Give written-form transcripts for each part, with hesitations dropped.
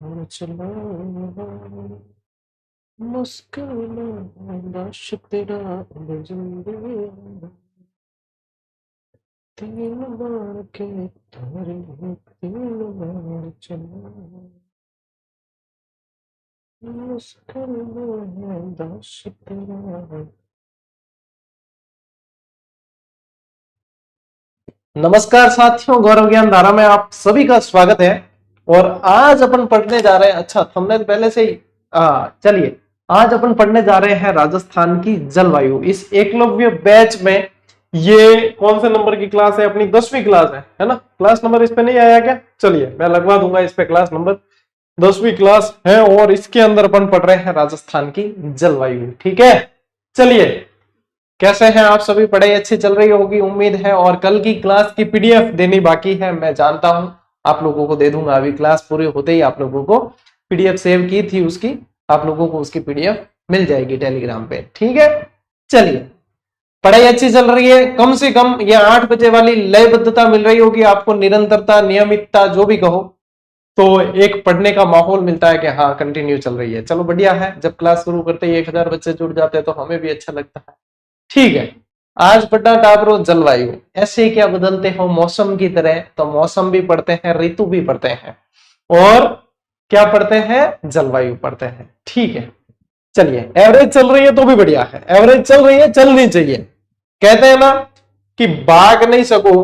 चला मुस्कुराना दाश तेरा जिंदगी तीन बार के तारे तीन बार चला मुस्कुराना दाश तेरा। नमस्कार साथियों, गौरव ज्ञान धारा में आप सभी का स्वागत है। और आज अपन पढ़ने जा रहे हैं, अच्छा थंबनेल पहले से ही चलिए, आज अपन पढ़ने जा रहे हैं राजस्थान की जलवायु। इस एकलव्य बैच में ये कौन से नंबर की क्लास है? अपनी 10वीं क्लास है ना? क्लास नंबर इस पे नहीं आया क्या? चलिए मैं लगवा दूंगा इस पे क्लास नंबर। 10वीं क्लास है और इसके अंदर अपन पढ़ रहे हैं राजस्थान की जलवायु। ठीक है, चलिए कैसे हैं आप सभी? पढ़ाई अच्छी चल रही होगी उम्मीद है। और कल की क्लास की पीडीएफ देनी बाकी है, मैं जानता हूं आप लोगों को दे दूंगा। अभी क्लास पूरी होते ही आप लोगों को पीडीएफ सेव की थी उसकी, आप लोगों को उसकी पीडीएफ मिल जाएगी टेलीग्राम पे। ठीक है, चलिए पढ़ाई अच्छी चल रही है। कम से कम ये 8 बजे वाली लयबद्धता मिल रही होगी आपको, निरंतरता, नियमितता, जो भी कहो, तो एक पढ़ने का माहौल मिलता है कि हाँ कंटिन्यू चल रही है। चलो बढ़िया है, जब क्लास शुरू करते ही 1000 बच्चे जुड़ जाते हैं तो हमें भी अच्छा लगता है। ठीक है, आज पढ़ना टाबरो जलवायु। ऐसे क्या बदलते हो मौसम की तरह, तो मौसम भी पढ़ते हैं, ऋतु भी पढ़ते हैं, और क्या पढ़ते हैं? जलवायु पढ़ते हैं। ठीक है, चलिए एवरेज चल रही है तो भी बढ़िया है, एवरेज चल रही है, चलनी चाहिए। कहते हैं ना कि भाग नहीं सको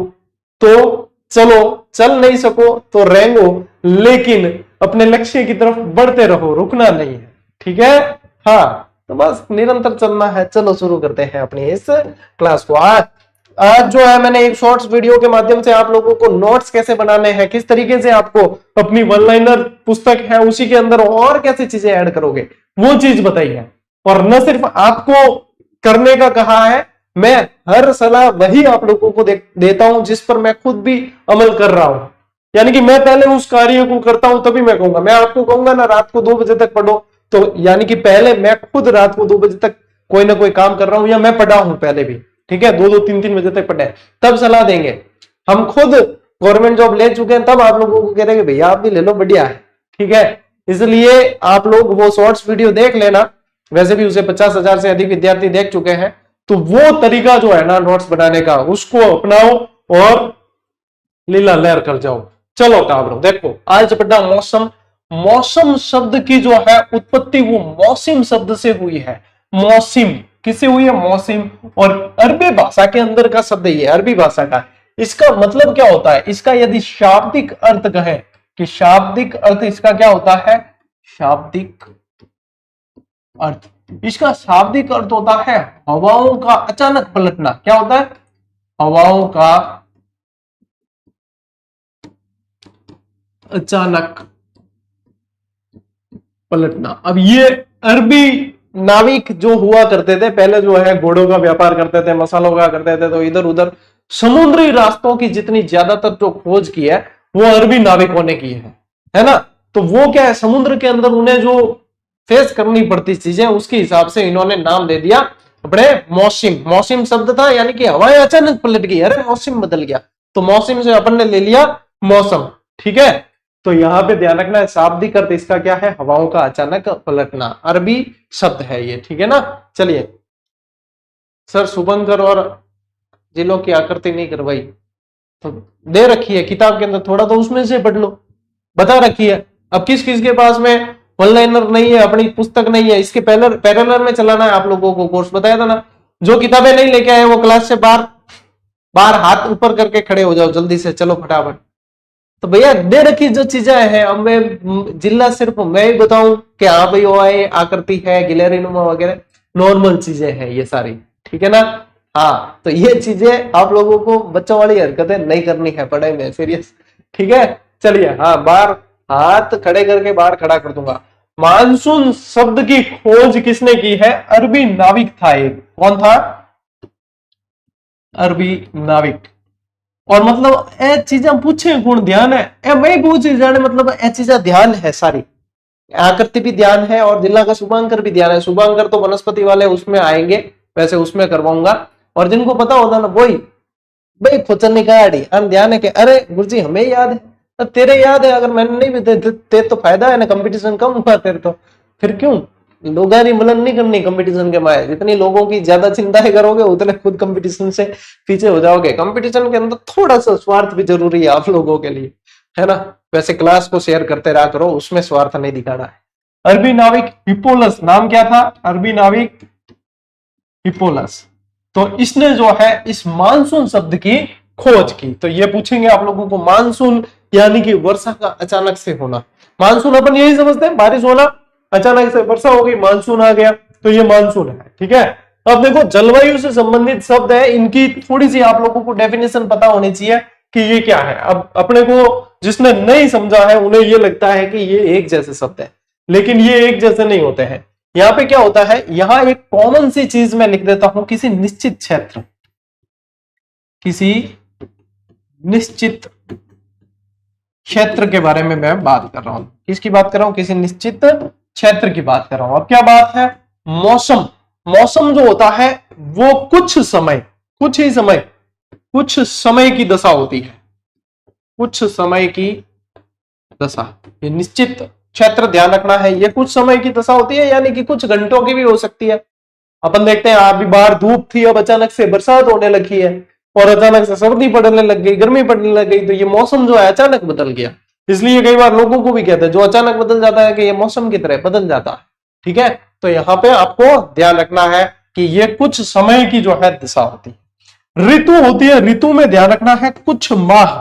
तो चलो, चल नहीं सको तो रेंगो, लेकिन अपने लक्ष्य की तरफ बढ़ते रहो, रुकना नहीं है। ठीक है, हाँ तो बस निरंतर चलना है। चलो शुरू करते हैं अपनी इस क्लास को। आज जो है मैंने एक शॉर्ट्स वीडियो के माध्यम से आप लोगों को नोट्स कैसे बनाने हैं, किस तरीके से आपको अपनी वन लाइनर पुस्तक है उसी के अंदर और कैसे चीजें ऐड करोगे, वो चीज बताई है। और न सिर्फ आपको करने का कहा है, मैं हर सलाह वही आप लोगों को देता हूं जिस पर मैं खुद भी अमल कर रहा हूं। यानी कि मैं पहले उस कार्य को करता हूं तभी मैं कहूंगा। मैं आपको कहूंगा ना रात को 2 बजे तक पढ़ो, तो यानी कि पहले मैं खुद रात को 2 बजे तक कोई ना कोई काम कर रहा हूं, या मैं पढ़ा हूं पहले भी। ठीक है, 2-2 3-3 बजे तक पढ़े, तब सलाह देंगे। हम खुद गवर्नमेंट जॉब ले चुके हैं, तब आप लोगों को कह रहे हैं भैया आप भी ले लो, बढ़िया है। ठीक है, इसलिए आप लोग वो शॉर्ट्स वीडियो देख लेना। वैसे भी उसे 50,000 से अधिक विद्यार्थी देख चुके हैं, तो वो तरीका जो है ना नोट्स बनाने का, उसको अपनाओ और लीला लहर कर जाओ। चलो काबरो देखो, आज पढ़ना मौसम। मौसम शब्द की जो है उत्पत्ति वो मौसिम शब्द से हुई है। मौसिम किससे हुई है? मौसिम। और अरबी भाषा के अंदर का शब्द ये, अरबी भाषा का। इसका मतलब क्या होता है? इसका यदि शाब्दिक अर्थ कहें कि शाब्दिक अर्थ इसका क्या होता है? शाब्दिक अर्थ, इसका शाब्दिक अर्थ होता है हवाओं का अचानक पलटना। क्या होता है? हवाओं का अचानक पलटना। अब ये अरबी नाविक जो हुआ करते थे पहले, जो है घोड़ों का व्यापार करते थे, मसालों का करते थे, तो इधर उधर समुद्री रास्तों की जितनी ज्यादातर जो खोज की है वो अरबी नाविकों ने की है ना? तो वो क्या है, समुद्र के अंदर उन्हें जो फेस करनी पड़ती चीजें, उसके हिसाब से इन्होंने नाम दे दिया अपने मौसम। मौसम शब्द था यानी कि हवाएं अचानक पलट गई, अरे मौसम बदल गया, तो मौसम से अपन ने ले लिया मौसम। ठीक है, तो यहां पे ध्यान रखना है, शाब्दिक अर्थ इसका क्या है? हवाओं का अचानक पलटना, अरबी शब्द है ये। ठीक है ना? चलिए सर शुभंकर और जिलों की आकृति नहीं करवाई, तो दे रखी है किताब के अंदर, थोड़ा तो उसमें से पढ़ लो, बता रखी है। अब किस किस के पास में वन लाइनर नहीं है, अपनी पुस्तक नहीं है, इसके पैरेलल में चलाना है आप लोगों को कोर्स, बताया था ना। जो किताबें नहीं लेके आए वो क्लास से बाहर बाहर हाथ ऊपर करके खड़े हो जाओ जल्दी से, चलो फटाफट। तो भैया दे रखी जो चीजें हैं, अब मैं जिला सिर्फ मैं ही बताऊं कि हाँ भाई वो है, आकृति है, गिलहरीनुमा वगैरह, नॉर्मल चीजें हैं ये सारी। ठीक है ना? हाँ, तो ये चीजें आप लोगों को बच्चों वाली हरकतें नहीं करनी है पढ़ाई में, सीरियस। ठीक है, चलिए हाँ, बाहर हाथ खड़े करके बाहर खड़ा कर दूंगा। मानसून शब्द की खोज किसने की है? अरबी नाविक था एक। कौन था? अरबी नाविक। और मतलब ए चीजें पूछे गुण ध्यान है, ए मैं पूछ जाने मतलब ए चीजें ध्यान है सारी। आकृति भी ध्यान है और जिला का शुभांकर भी ध्यान है। शुभांकर तो वनस्पति वाले उसमें आएंगे, वैसे उसमें करवाऊंगा। और जिनको पता होता ना वही भाई खुचन निकाड़ी अन ध्यान है कि अरे गुरुजी हमें याद है, तेरे याद है, अगर मैंने नहीं भी तेरे तो फायदा है ना, कंपटीशन कम हुआ तेरे तो, फिर क्यों लोगारी मलन नहीं करनी कंपटीशन के माए। जितनी लोगों की ज्यादा चिंताएं करोगे उतने खुद कंपटीशन से पीछे हो जाओगे। कंपटीशन के अंदर थोड़ा सा स्वार्थ भी जरूरी है आप लोगों के लिए, है ना। वैसे क्लास को शेयर करते रहा करो, उसमें स्वार्थ नहीं दिखाना है। अरबी नाविक हिप्पोलस, नाम क्या था? अरबी नाविक हिप्पोलस। तो इसने जो है इस मानसून शब्द की खोज की। तो ये पूछेंगे आप लोगों को, मानसून यानी कि वर्षा का अचानक से होना। मानसून अपन यही समझते हैं, बारिश होना, अचानक से वर्षा हो गई, मानसून आ गया, तो ये मानसून है। ठीक है, अब देखो जलवायु से संबंधित शब्द है, इनकी थोड़ी सी आप लोगों को डेफिनेशन पता होनी चाहिए कि ये क्या है। अब अपने को जिसने नहीं समझा है उन्हें ये लगता है कि ये एक जैसे शब्द है, लेकिन ये एक जैसे नहीं होते हैं। यहां पे क्या होता है, यहां एक कॉमन सी चीज मैं लिख देता हूं, किसी निश्चित क्षेत्र, किसी निश्चित क्षेत्र के बारे में मैं बात कर रहा हूं। किसकी बात कर रहा हूं? किसी निश्चित क्षेत्र की बात कर रहा हूं। अब क्या बात है? मौसम। मौसम जो होता है वो कुछ समय, कुछ ही समय, कुछ समय की दशा होती है, कुछ समय की दशा। ये निश्चित क्षेत्र ध्यान रखना है, ये कुछ समय की दशा होती है, यानी कि कुछ घंटों की भी हो सकती है। अपन देखते हैं अभी बाहर धूप थी, अब अचानक से बरसात होने लगी है, और अचानक से सर्दी पड़ने लग गई, गर्मी पड़ने लग गई, तो ये मौसम जो है अचानक बदल गया। इसलिए कई बार लोगों को भी कहते हैं जो अचानक बदल जाता है कि ये मौसम की तरह बदल जाता है। ठीक है, तो यहाँ पे आपको ध्यान रखना है कि ये कुछ समय की जो है दिशा होती है। ऋतु होती है, ऋतु में ध्यान रखना है कुछ माह।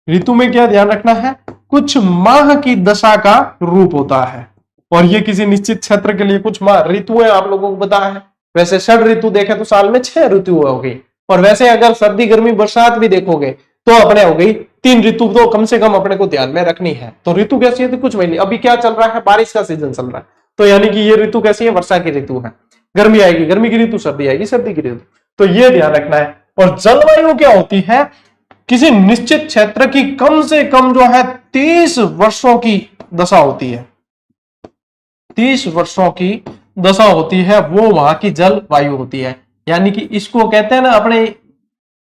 ऋतु में क्या ध्यान रखना है? कुछ माह की दशा का रूप होता है, और ये किसी निश्चित क्षेत्र के लिए कुछ माह। ऋतुएं आप लोगों को पता है, वैसे षड ऋतु देखे तो साल में 6 ऋतु हो गई, और वैसे अगर सर्दी गर्मी बरसात भी देखोगे तो अपने हो गई 3 ऋतु, तो कम से कम अपने को ध्यान में रखनी है। तो ऋतु कैसी है? तो कुछ महीने। अभी क्या चल रहा है? बारिश का सीजन चल रहा है, तो यानी कि ये ऋतु कैसी है? वर्षा की ऋतु है। गर्मी आएगी, गर्मी की ऋतु, सर्दी आएगी, सर्दी की ऋतु। तो ये ध्यान रखना है। और जलवायु क्या होती है? किसी निश्चित क्षेत्र की कम से कम जो है 30 वर्षों की दशा होती है, 30 वर्षों की दशा होती है, वो वहां की जलवायु होती है। यानी कि इसको कहते हैं ना अपने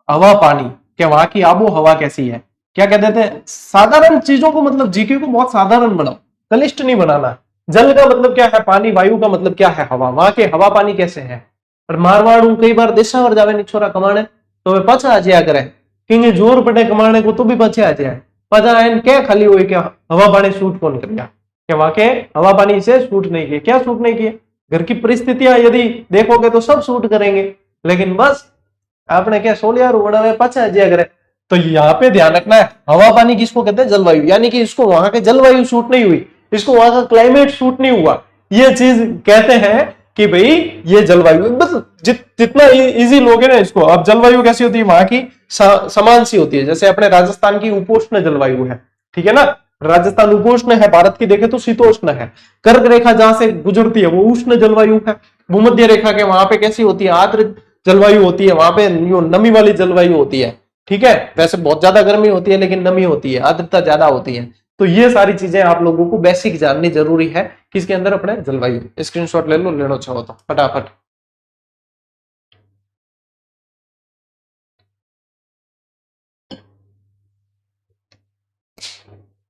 हवा पानी, क्या वहां की आबो हवा कैसी है, क्या कहते थे? साधारण चीजों को, मतलब जीके को बहुत साधारण बनाओ, कनिष्ठ नहीं बनाना। जल का मतलब क्या है? पानी। वायु का मतलब क्या है? हवा। वहां के हवा पानी कैसे है? और मारवाड़ कई बार देशावर जावे नहीं छोरा कमाने, तो वे पाछा आ जाया करे, क्योंकि जोर पड़े कमाने को तो भी पाछे आ जाए। पाछा आए क्या खाली हुई क्या हवा पानी सूट कौन कर गया, क्या वहां के हवा पानी से सूट नहीं किए? क्या सूट नहीं किए? घर की परिस्थितियां यदि देखोगे तो सब सूट करेंगे, लेकिन बस आपने क्या सोलियार बड़ा हुआ पाछा आ करे। तो यहाँ पे ध्यान रखना है, हवा पानी किसको कहते हैं? जलवायु। यानी कि इसको वहां के जलवायु सूट नहीं हुई, इसको वहां का क्लाइमेट सूट नहीं हुआ, ये चीज कहते हैं कि भाई ये जलवायु। बस जितना इजी लोगे ना इसको। अब जलवायु कैसी होती है? वहां की समान सी होती है। जैसे अपने राजस्थान की उपोष्ण जलवायु है, ठीक है ना। राजस्थान उपोष्ण है, भारत की देखे तो शीतोष्ण है। कर्क रेखा जहां से गुजरती है वो उष्ण जलवायु है। भूमध्य रेखा के वहां पे कैसी होती है? आर्द्र जलवायु होती है, वहां पे नमी वाली जलवायु होती है। ठीक है, वैसे बहुत ज्यादा गर्मी होती है लेकिन नमी होती है, आर्द्रता ज्यादा होती है। तो ये सारी चीजें आप लोगों को बेसिक जाननी जरूरी है किसके अंदर? अपने जलवायु। स्क्रीनशॉट ले लो, लेना चाहो तो फटाफट।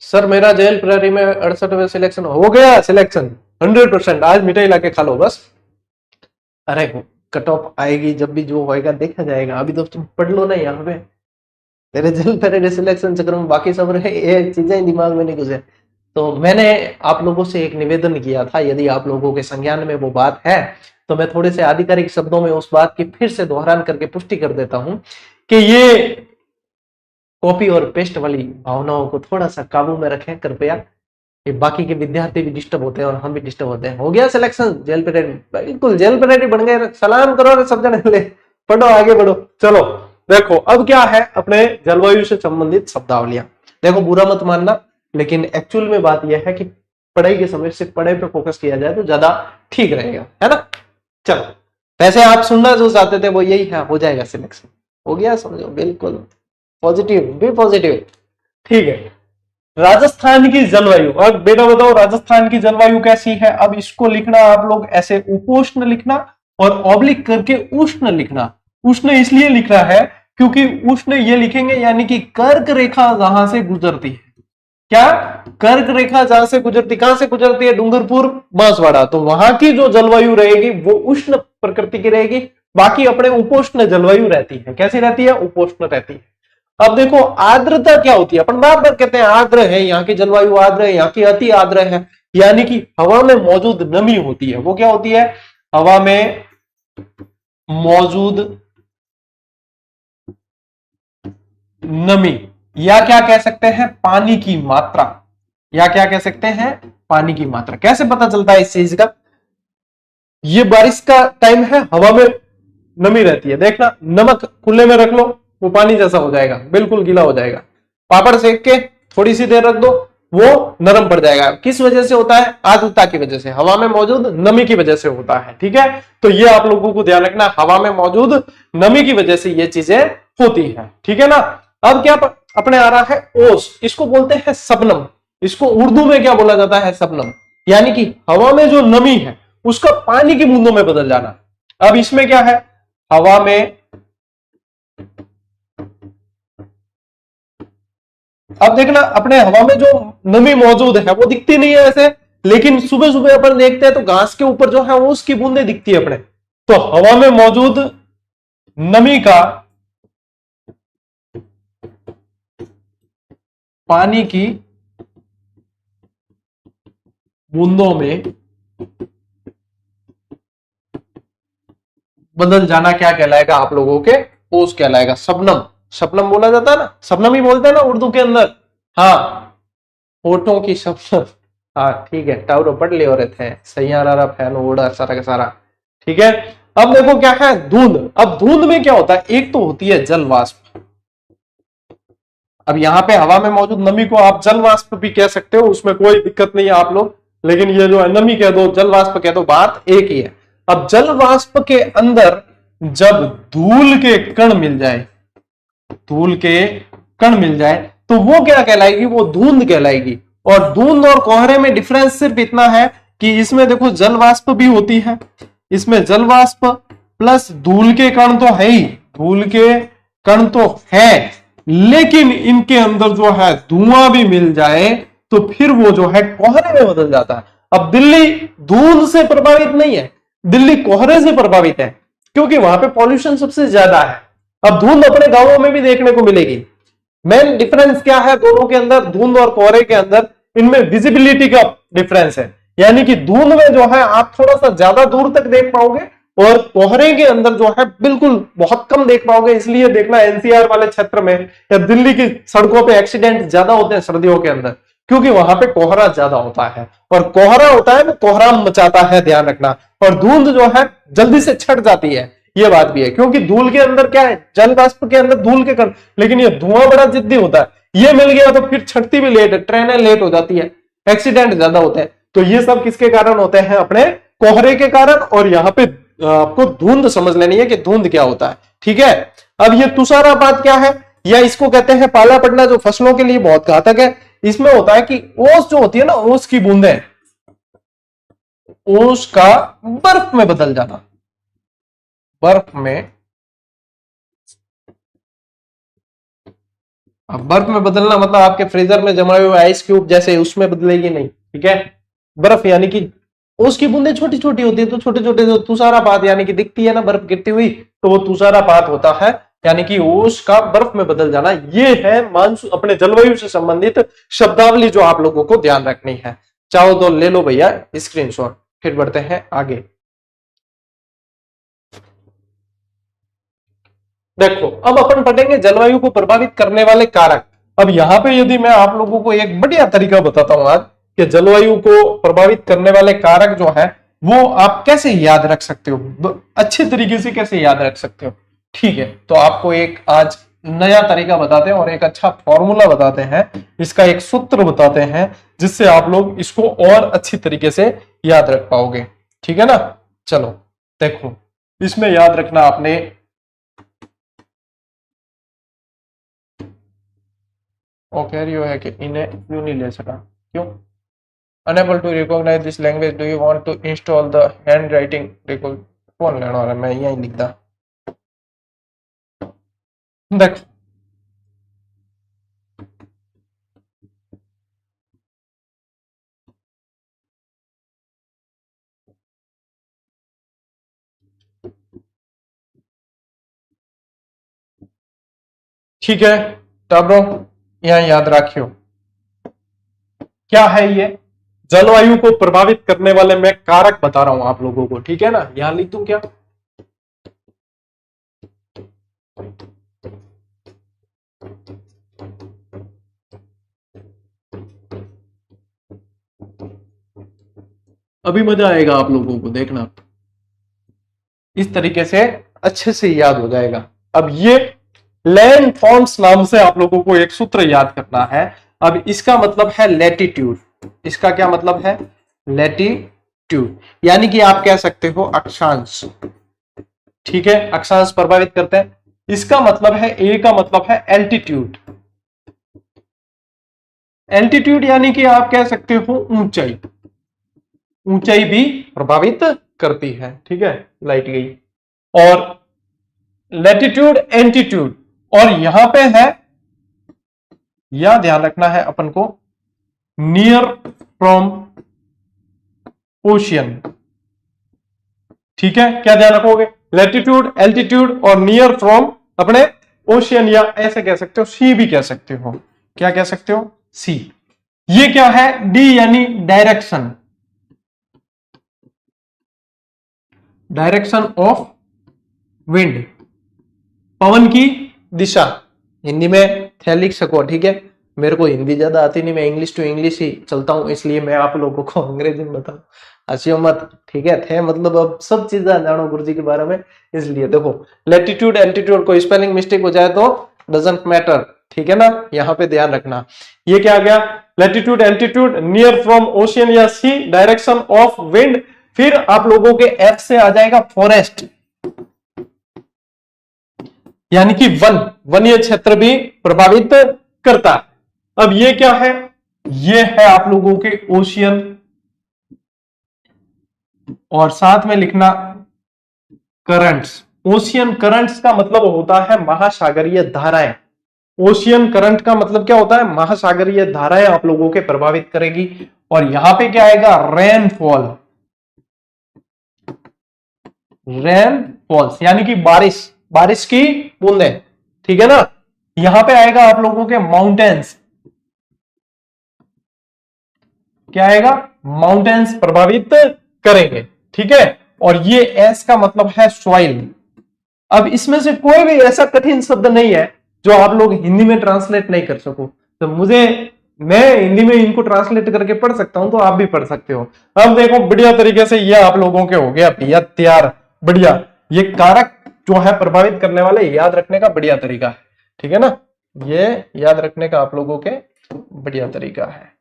सर मेरा जेल प्रहरी में 68वें सिलेक्शन हो गया। सिलेक्शन 100%। आज मिठाई लाके खा लो बस। अरे कट ऑफ आएगी जब भी, जो होएगा देखा जाएगा। अभी तो तुम पढ़ लो ना यहाँ पे। तेरे जेल प्रहरी सिलेक्शन चक्कर में बाकी सब रहे, ये चीजें दिमाग में नहीं घुसे। तो मैंने आप लोगों से एक निवेदन किया था, यदि आप लोगों के संज्ञान में वो बात है तो मैं थोड़े से आधिकारिक शब्दों में उस बात की फिर से दोहरान करके पुष्टि कर देता हूं कि ये कॉपी और पेस्ट वाली भावनाओं को थोड़ा सा काबू में रखें कृपया। ये बाकी के विद्यार्थी भी डिस्टर्ब होते हैं और हम भी डिस्टर्ब होते हैं। हो गया सिलेक्शन, जेल पीरियड, बिल्कुल जेल पीरियड बन गए। सलाम करो सब जने, ले पढ़ो आगे बढ़ो। चलो देखो अब क्या है अपने जलवायु से संबंधित शब्दावलियां। देखो बुरा मत मानना, लेकिन एक्चुअल में बात यह है कि पढ़ाई के समय सिर्फ पढ़ाई पे फोकस किया जाए तो ज्यादा ठीक रहेगा, है ना। चलो वैसे आप सुनना जो चाहते थे वो यही है, हो जाएगा सिलेक्शन। हो गया, समझो, बिल्कुल पॉजिटिव, बी पॉजिटिव। ठीक है, राजस्थान की जलवायु। अब बेटा बताओ राजस्थान की जलवायु कैसी है? अब इसको लिखना आप लोग ऐसे, उपोष्ण लिखना और ऑब्लिक करके उष्ण लिखना। उष्ण इसलिए लिख रहा है क्योंकि उष्ण ये लिखेंगे यानी कि कर्क रेखा जहां से गुजरती है। क्या? कर्क रेखा जहां से गुजरती, कहां से गुजरती है? डूंगरपुर बांसवाड़ा। तो वहां की जो जलवायु रहेगी वो उष्ण प्रकृति की रहेगी, बाकी अपने उपोष्ण जलवायु रहती है। कैसी रहती है? उपोष्ण रहती है। अब देखो आर्द्रता क्या होती है, अपन बार बार कहते हैं आर्द्र है, यहाँ की जलवायु आर्द्र है, यहाँ की अति आर्द्र है, यानी कि हवा में मौजूद नमी होती है। वो क्या होती है? हवा में मौजूद नमी, या क्या कह सकते हैं? पानी की मात्रा, या क्या कह सकते हैं? पानी की मात्रा। कैसे पता चलता है इस चीज का? ये बारिश का टाइम है, हवा में नमी रहती है, देखना नमक खुले में रख लो वो पानी जैसा हो जाएगा, बिल्कुल गीला हो जाएगा। पापड़ सेक के थोड़ी सी देर रख दो वो नरम पड़ जाएगा। किस वजह से होता है? आर्द्रता की वजह से, हवा में मौजूद नमी की वजह से होता है। ठीक है, तो ये आप लोगों को ध्यान रखना, हवा में मौजूद नमी की वजह से ये चीजें होती है। ठीक है ना। अब क्या अपने आ रहा है ओस, इसको बोलते हैं शबनम। इसको उर्दू में क्या बोला जाता है? शबनम, यानी कि हवा में जो नमी है उसका पानी की बूंदों में बदल जाना। अब इसमें क्या है? हवा में, अब देखना अपने हवा में जो नमी मौजूद है वो दिखती नहीं है ऐसे, लेकिन सुबह सुबह अपन देखते हैं तो घास के ऊपर जो है वो उसकी बूंदें दिखती है अपने। तो हवा में मौजूद नमी का पानी की बूंदों में बदल जाना क्या कहलाएगा आप लोगों के? ओस कहलाएगा। शबनम, शबनम बोला जाता है ना, शबनम ही बोलते हैं ना उर्दू के अंदर। हाँ, होठों की शबनम। हाँ ठीक है, टाउरो पढ़ ले रहे थे, सैयारा फैन ओड़ा सारा का सारा। ठीक है, अब देखो क्या है? धुंध। अब धुंध में क्या होता है? एक तो होती है जल वाष्प। अब यहाँ पे हवा में मौजूद नमी को आप जल वाष्प भी कह सकते हो, उसमें कोई दिक्कत नहीं है आप लोग, लेकिन ये जो है नमी कह दो, जल वाष्प कह दो, बात एक ही है। अब जल वाष्प के अंदर जब धूल के कण मिल जाए, धूल के कण मिल जाए तो वो क्या कहलाएगी? वो धुंध कहलाएगी। और धुंध और कोहरे में डिफरेंस सिर्फ इतना है कि इसमें देखो जल वाष्प भी होती है, इसमें जल वाष्प प्लस धूल के कण तो है ही, धूल के कण तो है, लेकिन इनके अंदर जो है धुआं भी मिल जाए तो फिर वो जो है कोहरे में बदल जाता है। अब दिल्ली धुंध से प्रभावित नहीं है, दिल्ली कोहरे से प्रभावित है, क्योंकि वहां पे पॉल्यूशन सबसे ज्यादा है। अब धुंध अपने गांवों में भी देखने को मिलेगी। मेन डिफरेंस क्या है दोनों के अंदर, धुंध और कोहरे के अंदर? इनमें विजिबिलिटी का डिफरेंस है, यानी कि धुंध में जो है आप थोड़ा सा ज्यादा दूर तक देख पाओगे, और कोहरे के अंदर जो है बिल्कुल बहुत कम देख पाओगे। इसलिए देखना एनसीआर वाले क्षेत्र में या दिल्ली की सड़कों पे एक्सीडेंट ज्यादा होते हैं सर्दियों के अंदर, क्योंकि वहां पे कोहरा ज्यादा होता है, और कोहरा होता है वो कोहराम मचाता है, ध्यान रखना। और धुंध जो है जल्दी से छट जाती है, ये बात भी है, क्योंकि धूल के अंदर क्या है? जल वाष्प के अंदर धूल के कण, लेकिन ये धुआं बड़ा जिद्दी होता है, ये मिल गया तो फिर छटती भी लेट है, ट्रेनें लेट हो जाती है, एक्सीडेंट ज्यादा होते हैं। तो ये सब किसके कारण होते हैं? अपने कोहरे के कारण। और यहाँ पे आपको धुंध समझ लेनी है कि धुंध क्या होता है। ठीक है, अब ये तुषारपात क्या है? या इसको कहते हैं पाला पड़ना, जो फसलों के लिए बहुत घातक है। इसमें होता है कि ओस जो होती है ना, ओस की बूंदें, ओस का बर्फ में बदल जाना, बर्फ में, अब बर्फ में बदलना मतलब आपके फ्रीजर में जमा हुए आइस क्यूब जैसे उसमें बदलेगी नहीं। ठीक है, बर्फ यानी कि उसकी बूंदें छोटी छोटी होती है, तो छोटे छोटे जो तुषारपात यानी कि दिखती है ना बर्फ गिरती हुई, तो वो तुषारपात होता है, यानी कि ओस का बर्फ में बदल जाना। ये है मानसून, अपने जलवायु से संबंधित शब्दावली जो आप लोगों को ध्यान रखनी है। चाहो तो ले लो भैया स्क्रीनशॉट, फिर बढ़ते हैं आगे। देखो अब अपन पढ़ेंगे जलवायु को प्रभावित करने वाले कारक। अब यहां पे यदि मैं आप लोगों को एक बढ़िया तरीका बताता हूं आज कि जलवायु को प्रभावित करने वाले कारक जो है वो आप कैसे याद रख सकते हो, अच्छे तरीके से कैसे याद रख सकते हो। ठीक है, तो आपको एक आज नया तरीका बताते हैं और एक अच्छा फॉर्मूला बताते हैं, इसका एक सूत्र बताते हैं, जिससे आप लोग इसको और अच्छी तरीके से याद रख पाओगे। ठीक है ना, चलो देखो इसमें याद रखना आपने, वो कह रही है कि इन्हें क्यों नहीं ले सका, क्यों? Unable to recognise this language, do you want to install the handwriting record? कौन लेना है, मैं यही लिखता। देखो ठीक है, टाब्रो यहां याद रखियो क्या है ये, जलवायु को प्रभावित करने वाले मैं कारक बता रहा हूं आप लोगों को, ठीक है ना। यहां लिख दूं क्या, अभी मजा आएगा आप लोगों को, देखना इस तरीके से अच्छे से याद हो जाएगा। अब ये लैंड फॉर्म्स नाम से आप लोगों को एक सूत्र याद करना है। अब इसका मतलब है लैटिट्यूड, इसका क्या मतलब है, लैटिट्यूड, यानी कि आप कह सकते हो अक्षांश, ठीक है, अक्षांश प्रभावित करते हैं। इसका मतलब है, ए का मतलब है एल्टीट्यूड, एल्टीट्यूड यानी कि आप कह सकते हो ऊंचाई, ऊंचाई भी प्रभावित करती है, ठीक है, लाइट गई। और लैटिट्यूड एल्टीट्यूड, और यहां पे है, यह ध्यान रखना है अपन को, नियर फ्रॉम ओशियन, ठीक है, क्या ध्यान रखोगे, लैटिट्यूड एल्टीट्यूड और नियर फ्रॉम अपने ओशियन, या ऐसे कह सकते हो सी भी कह सकते हो, क्या कह सकते हो, सी। ये क्या है, डी यानी डायरेक्शन, डायरेक्शन ऑफ विंड, पवन की दिशा, हिंदी में थे लिख सको, ठीक है, मेरे को हिंदी ज्यादा आती नहीं, मैं इंग्लिश टू इंग्लिश ही चलता हूं, इसलिए मैं आप लोगों को अंग्रेजी में बताऊं, हंसियो मत, ठीक है, थे मतलब अब सब चीजें जानो गुरु जी के बारे में, इसलिए देखो लैटिट्यूड एल्टीट्यूड, कोई स्पेलिंग मिस्टेक हो जाए तो डजंट मैटर, ठीक है ना, यहाँ पे ध्यान रखना। ये क्या आ गया, latitude altitude, near from ocean या सी, डायरेक्शन ऑफ विंड, फिर आप लोगों के एफ से आ जाएगा फॉरेस्ट, यानी कि वन, वन्य क्षेत्र भी प्रभावित करता है। अब ये क्या है, ये है आप लोगों के ओशियन, और साथ में लिखना करंट्स, ओशियन करंट्स का मतलब होता है महासागरीय धाराएं, ओशियन करंट का मतलब क्या होता है, महासागरीय धाराएं आप लोगों के प्रभावित करेगी। और यहां पे क्या आएगा, रेनफॉल, रेनफॉल्स यानी कि बारिश, बारिश की बूंदें, ठीक है ना। यहां पे आएगा आप लोगों के माउंटेन्स, क्या आएगा, माउंटेन्स प्रभावित करेंगे, ठीक है। और ये एस का मतलब है सॉइल। अब इसमें से कोई भी ऐसा कठिन शब्द नहीं है जो आप लोग हिंदी में ट्रांसलेट नहीं कर सको, तो मैं हिंदी में इनको ट्रांसलेट करके पढ़ सकता हूं, तो आप भी पढ़ सकते हो। अब देखो बढ़िया तरीके से ये आप लोगों के हो गया भैया तैयार, बढ़िया, ये कारक जो है प्रभावित करने वाले, याद रखने का बढ़िया तरीका है, ठीक है ना, ये याद रखने का आप लोगों के बढ़िया तरीका है।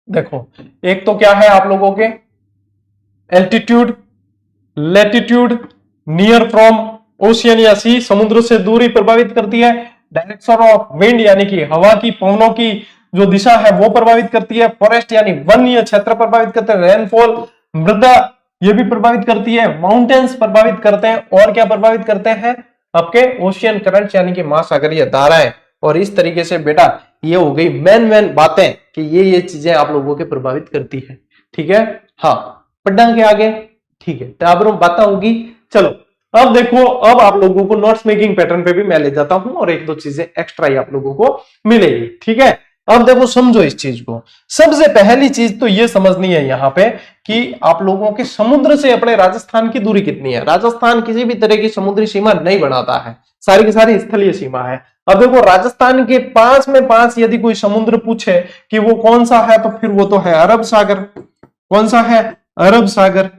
देखो एक तो क्या है आप लोगों के, altitude, latitude, near from ocean या सी, समुद्र से दूरी प्रभावित करती है, डायरेक्शन ऑफ विंड यानी कि हवा की, पवनों की जो दिशा है वो प्रभावित करती है, फॉरेस्ट यानी वन्य क्षेत्र प्रभावित करते हैं, रेनफॉल मृदा ये भी प्रभावित करती है, माउंटेन्स प्रभावित करते हैं, और क्या प्रभावित करते हैं, आपके ओशियन करंट यानी कि महासागरीय धाराएं। और इस तरीके से बेटा ये हो गई मेन बातें कि ये चीजें आप लोगों के प्रभावित करती है, ठीक है। हाँ पढ़ना के आगे, ठीक है, टाबरों बातें होगी। चलो अब देखो, अब आप लोगों को नोट्स मेकिंग पैटर्न पे भी मैं ले जाता हूं, और एक दो चीजें एक्स्ट्रा ही आप लोगों को मिलेगी, ठीक है। अब देखो समझो इस चीज को, सबसे पहली चीज तो ये समझनी है यहाँ पे कि आप लोगों के समुद्र से अपने राजस्थान की दूरी कितनी है। राजस्थान किसी भी तरह की समुद्री सीमा नहीं बनाता है, सारी की सारी स्थलीय सीमा है। अब देखो राजस्थान के 5 में 5 यदि कोई समुद्र पूछे कि वो कौन सा है, तो फिर वो तो है अरब सागर, कौन सा है, अरब सागर,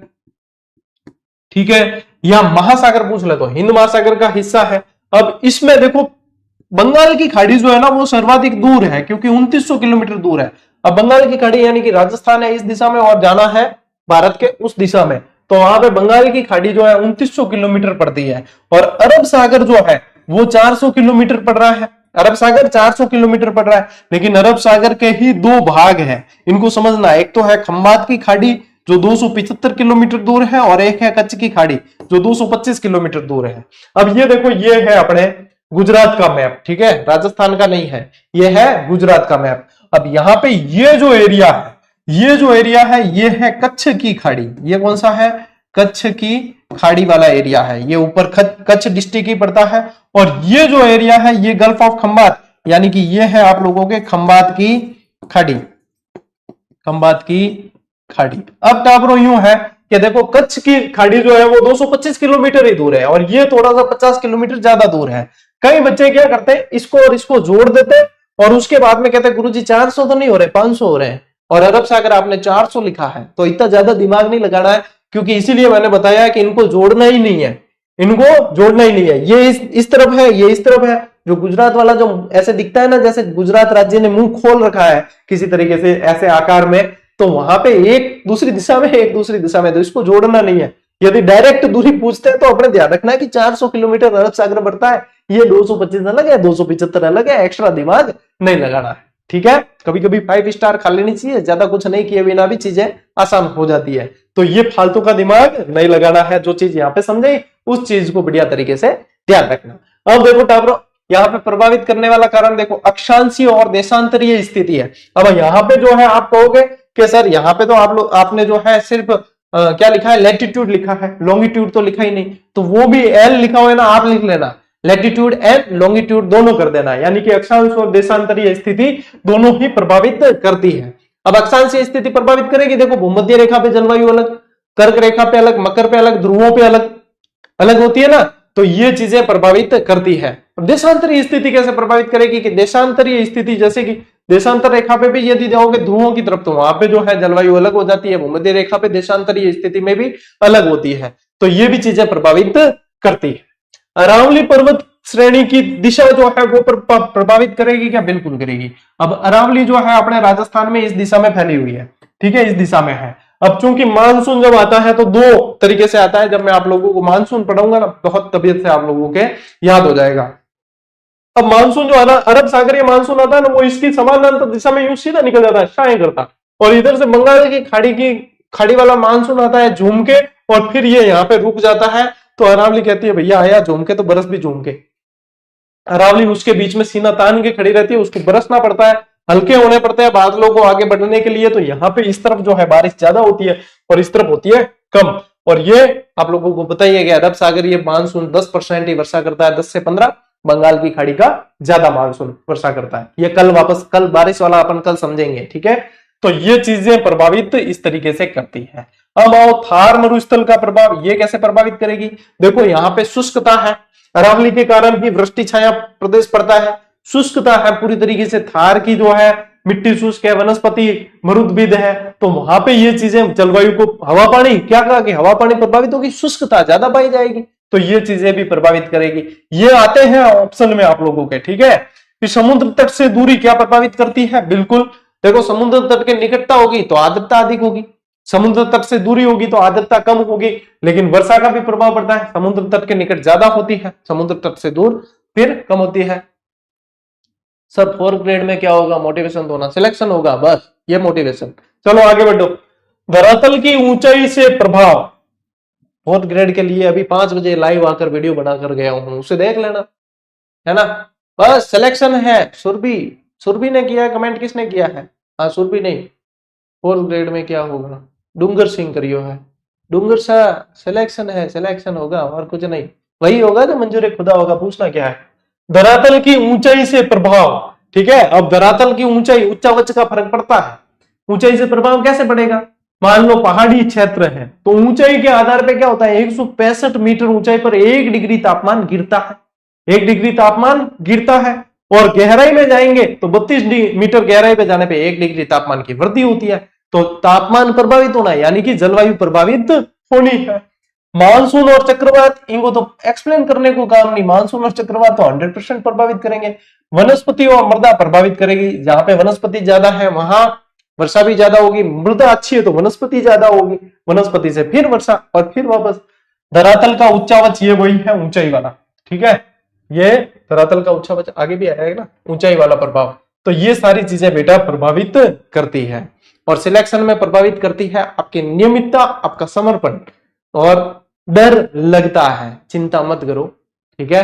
ठीक है। या महासागर पूछ ले तो हिंद महासागर का हिस्सा है। अब इसमें देखो बंगाल की खाड़ी जो है ना वो सर्वाधिक दूर है, क्योंकि 2900 किलोमीटर दूर है। अब बंगाल की खाड़ी यानी कि राजस्थान है इस दिशा में, और जाना है भारत के उस दिशा में, तो वहां पे बंगाल की खाड़ी जो है 2900 किलोमीटर पड़ती है। और अरब सागर जो है वो 400 किलोमीटर पड़ रहा है, अरब सागर 400 किलोमीटर पड़ रहा है। लेकिन अरब सागर के ही दो भाग हैं, इनको समझना, एक तो है खंबात की खाड़ी जो 275 किलोमीटर दूर है, और एक है कच्छ की खाड़ी जो 225 किलोमीटर दूर है। अब ये देखो ये है अपने गुजरात का मैप, ठीक है, राजस्थान का नहीं है, ये है गुजरात का मैप। अब यहाँ पे ये जो एरिया है, ये जो एरिया है ये है कच्छ की खाड़ी। ये कौन सा है? कच्छ की खाड़ी वाला एरिया है। ये ऊपर कच्छ डिस्ट्रिक्ट ही पड़ता है। और ये जो एरिया है ये गल्फ ऑफ खंबात, यानी कि ये है आप लोगों के खंबात की खाड़ी, खंबात की खाड़ी। अब टाबरो यूं है कि देखो कच्छ की खाड़ी जो है वो 225 किलोमीटर ही दूर है और ये थोड़ा सा 50 किलोमीटर ज्यादा दूर है। कई बच्चे क्या करते हैं, इसको और इसको जोड़ देते हैं और उसके बाद में कहते हैं गुरुजी 400 तो नहीं हो रहे, 500 हो रहे हैं। और अरब सागर आपने 400 लिखा है, तो इतना ज्यादा दिमाग नहीं लगाना है, क्योंकि इसीलिए मैंने बताया कि इनको जोड़ना ही नहीं है, इनको जोड़ना ही नहीं है। ये इस तरफ है, ये इस तरफ है। जो गुजरात वाला जो ऐसे दिखता है ना, जैसे गुजरात राज्य ने मुंह खोल रखा है किसी तरीके से ऐसे आकार में, तो वहां पे एक दूसरी दिशा में, एक दूसरी दिशा में, तो इसको जोड़ना नहीं है। यदि डायरेक्ट दूरी पूछते हैं तो अपने ध्यान रखना है कि 400 किलोमीटर अरब सागर बढ़ता है, ये 225 अलग है, 275 अलग है, एक्स्ट्रा दिमाग नहीं लगाना है, ठीक है। कभी कभी 5 स्टार खा लेनी चाहिए, ज्यादा कुछ नहीं किए बिना भी चीजें आसान हो जाती है। तो ये फालतू का दिमाग नहीं लगाना है, जो चीज यहाँ पे समझे उस चीज को बढ़िया तरीके से ध्यान रखना। अब देखो टाबरो, यहाँ पे प्रभावित करने वाला कारण देखो अक्षांशीय और देशांतरीय स्थिति है। अब यहाँ पे जो है आप कहोगे कि सर यहाँ पे तो आपने जो है सिर्फ क्या लिखा है, लैटिट्यूड लिखा है, लॉन्गिट्यूड तो लिखा ही नहीं। तो वो भी एल लिखा हुआ है ना, आप लिख लेना, लैटिट्यूड एंड लॉन्गिट्यूड दोनों कर देना, यानी कि अक्षांश और देशांतरीय स्थिति दोनों ही प्रभावित करती है। अब अक्षांशीय स्थिति प्रभावित करेगी, देखो भूमध्य रेखा पे जलवायु अलग, कर्क रेखा पे अलग, मकर पे अलग, ध्रुवों पे अलग अलग होती है ना, तो ये चीजें प्रभावित करती है। देशांतरीय स्थिति कैसे प्रभावित करेगी कि देशांतरीय स्थिति जैसे कि देशांतर रेखा पे भी यदि जाओगे ध्रुवों की तरफ, तो वहां पे जो है जलवायु अलग हो जाती है, भूमध्य रेखा पे देशांतरीय स्थिति में भी अलग होती है, तो ये भी चीजें प्रभावित करती है। अरावली पर्वत श्रेणी की दिशा जो है वो प्रभावित करेगी क्या? बिल्कुल करेगी। अब अरावली जो है अपने राजस्थान में इस दिशा में फैली हुई है, ठीक है, इस दिशा में है। अब चूंकि मानसून जब आता है तो दो तरीके से आता है, जब मैं आप लोगों को मानसून पढ़ाऊंगा ना, बहुत तबीयत से आप लोगों के याद हो जाएगा। अब मानसून जो अरब सागरीय मानसून आता है ना, वो इसकी समानांतर दिशा में यूं सीधा निकल जाता है, शाये करता, और इधर से बंगाल की खाड़ी वाला मानसून आता है झूम के, और फिर ये यहाँ पे रुक जाता है। तो अरावली कहती है भैया आया झूम के तो बरस भी झूम के। अरावली उसके बीच में सीना तान के खड़ी रहती है, उसको बरसना पड़ता है, हल्के होने पड़ते हैं बादलों को आगे बढ़ने के लिए। तो यहाँ पे इस तरफ जो है बारिश ज्यादा होती है और इस तरफ होती है कम। और ये आप लोगों को बताइए कि अरब सागरीय मानसून 10% ही वर्षा करता है, 10 से 15। बंगाल की खाड़ी का ज्यादा मानसून वर्षा करता है। ये कल बारिश वाला अपन कल समझेंगे, ठीक है। तो ये चीजें प्रभावित इस तरीके से करती है। अब आओ थार मरुस्थल का प्रभाव, ये कैसे प्रभावित करेगी? देखो यहाँ पे शुष्कता है, अरावली के कारण ही वृष्टि छाया प्रदेश पड़ता है, शुष्कता है पूरी तरीके से, थार की जो है मिट्टी शुष्क है, वनस्पति मरुद्भिद है, तो वहां पे ये चीजें जलवायु को, हवा पानी, क्या कहा कि हवा पानी प्रभावित होगी, शुष्कता ज्यादा पाई जाएगी, तो ये चीजें भी प्रभावित करेगी। ये आते हैं ऑप्शन में आप लोगों के, ठीक है। फिर समुद्र तट से दूरी क्या प्रभावित करती है? बिल्कुल, देखो समुद्र तट के निकटता होगी तो आर्द्रता अधिक होगी, समुद्र तट से दूरी होगी तो आर्द्रता कम होगी। लेकिन वर्षा का भी प्रभाव पड़ता है, समुद्र तट के निकट ज्यादा होती है, समुद्र तट से दूर फिर कम होती है। सर 4th ग्रेड में क्या होगा? मोटिवेशन तो होना, सिलेक्शन होगा, बस ये मोटिवेशन। चलो आगे बढ़ो। धरातल की ऊंचाई से प्रभाव, 4th ग्रेड के लिए अभी 5 बजे लाइव आकर वीडियो बनाकर गया हूं, उसे देख लेना, है ना। बस सिलेक्शन है। सुरभि ने किया है कमेंट, किसने किया है? हाँ सुरभि नहीं, 4th ग्रेड में क्या होगा? डूंगर सिंह करियो है, डूंगर सा सिलेक्शन है, सिलेक्शन होगा और कुछ नहीं, वही होगा जो मंजूर खुदा होगा। पूछना क्या है? धरातल की ऊंचाई से प्रभाव, ठीक है। अब धरातल की ऊंचाई, उच्च वच्च का फर्क पड़ता है, ऊंचाई से प्रभाव कैसे पड़ेगा? मान लो पहाड़ी क्षेत्र है तो ऊंचाई के आधार पर क्या होता है, 165 मीटर ऊंचाई पर 1 डिग्री तापमान गिरता है, 1 डिग्री तापमान गिरता है। और गहराई में जाएंगे तो 32 मीटर गहराई पे जाने पे 1 डिग्री तापमान की वृद्धि होती है। तो तापमान प्रभावित होना है, यानी कि जलवायु प्रभावित होनी है। मानसून और चक्रवात, इनको तो एक्सप्लेन करने को काम नहीं, मानसून और चक्रवात तो 100% प्रभावित करेंगे। वनस्पति और मृदा प्रभावित करेगी, जहां पे वनस्पति ज्यादा है वहां वर्षा भी ज्यादा होगी, मृदा अच्छी है तो वनस्पति ज्यादा होगी, वनस्पति से फिर वर्षा और फिर वापस। धरातल का उच्चावच ये वही है ऊंचाई वाला, ठीक है। ये धरातल का उच्चावच आगे भी आएगा ना, ऊंचाई वाला प्रभाव। तो ये सारी चीजें बेटा प्रभावित करती है और सिलेक्शन में प्रभावित करती है आपकी नियमितता, आपका समर्पण, और डर लगता है, चिंता मत करो, ठीक है।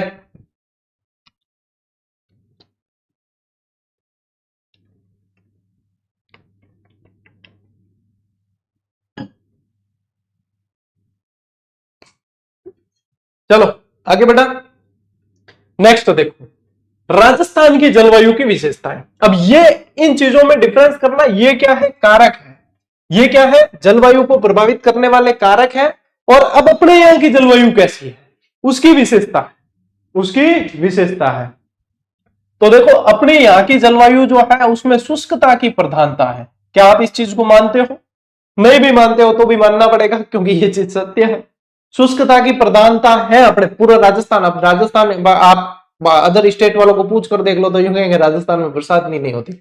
चलो आगे बढ़ा। नेक्स्ट देखो राजस्थान की जलवायु की विशेषताएं। अब ये इन चीजों में डिफरेंस करना, ये क्या है, कारक है, ये क्या है, जलवायु को प्रभावित करने वाले कारक है। और अब अपने यहां की जलवायु कैसी है उसकी विशेषता है, उसकी विशेषता है। तो देखो अपने यहां की जलवायु जो है उसमें शुष्कता की प्रधानता है। क्या आप इस चीज को मानते हो? नहीं भी मानते हो तो भी मानना पड़ेगा क्योंकि ये चीज सत्य है। शुष्कता की प्रधानता है अपने पूरा राजस्थान। अब राजस्थान में आप अदर स्टेट वालों को पूछ कर देख लो तो यूं कहेंगे राजस्थान में बरसात नहीं होती,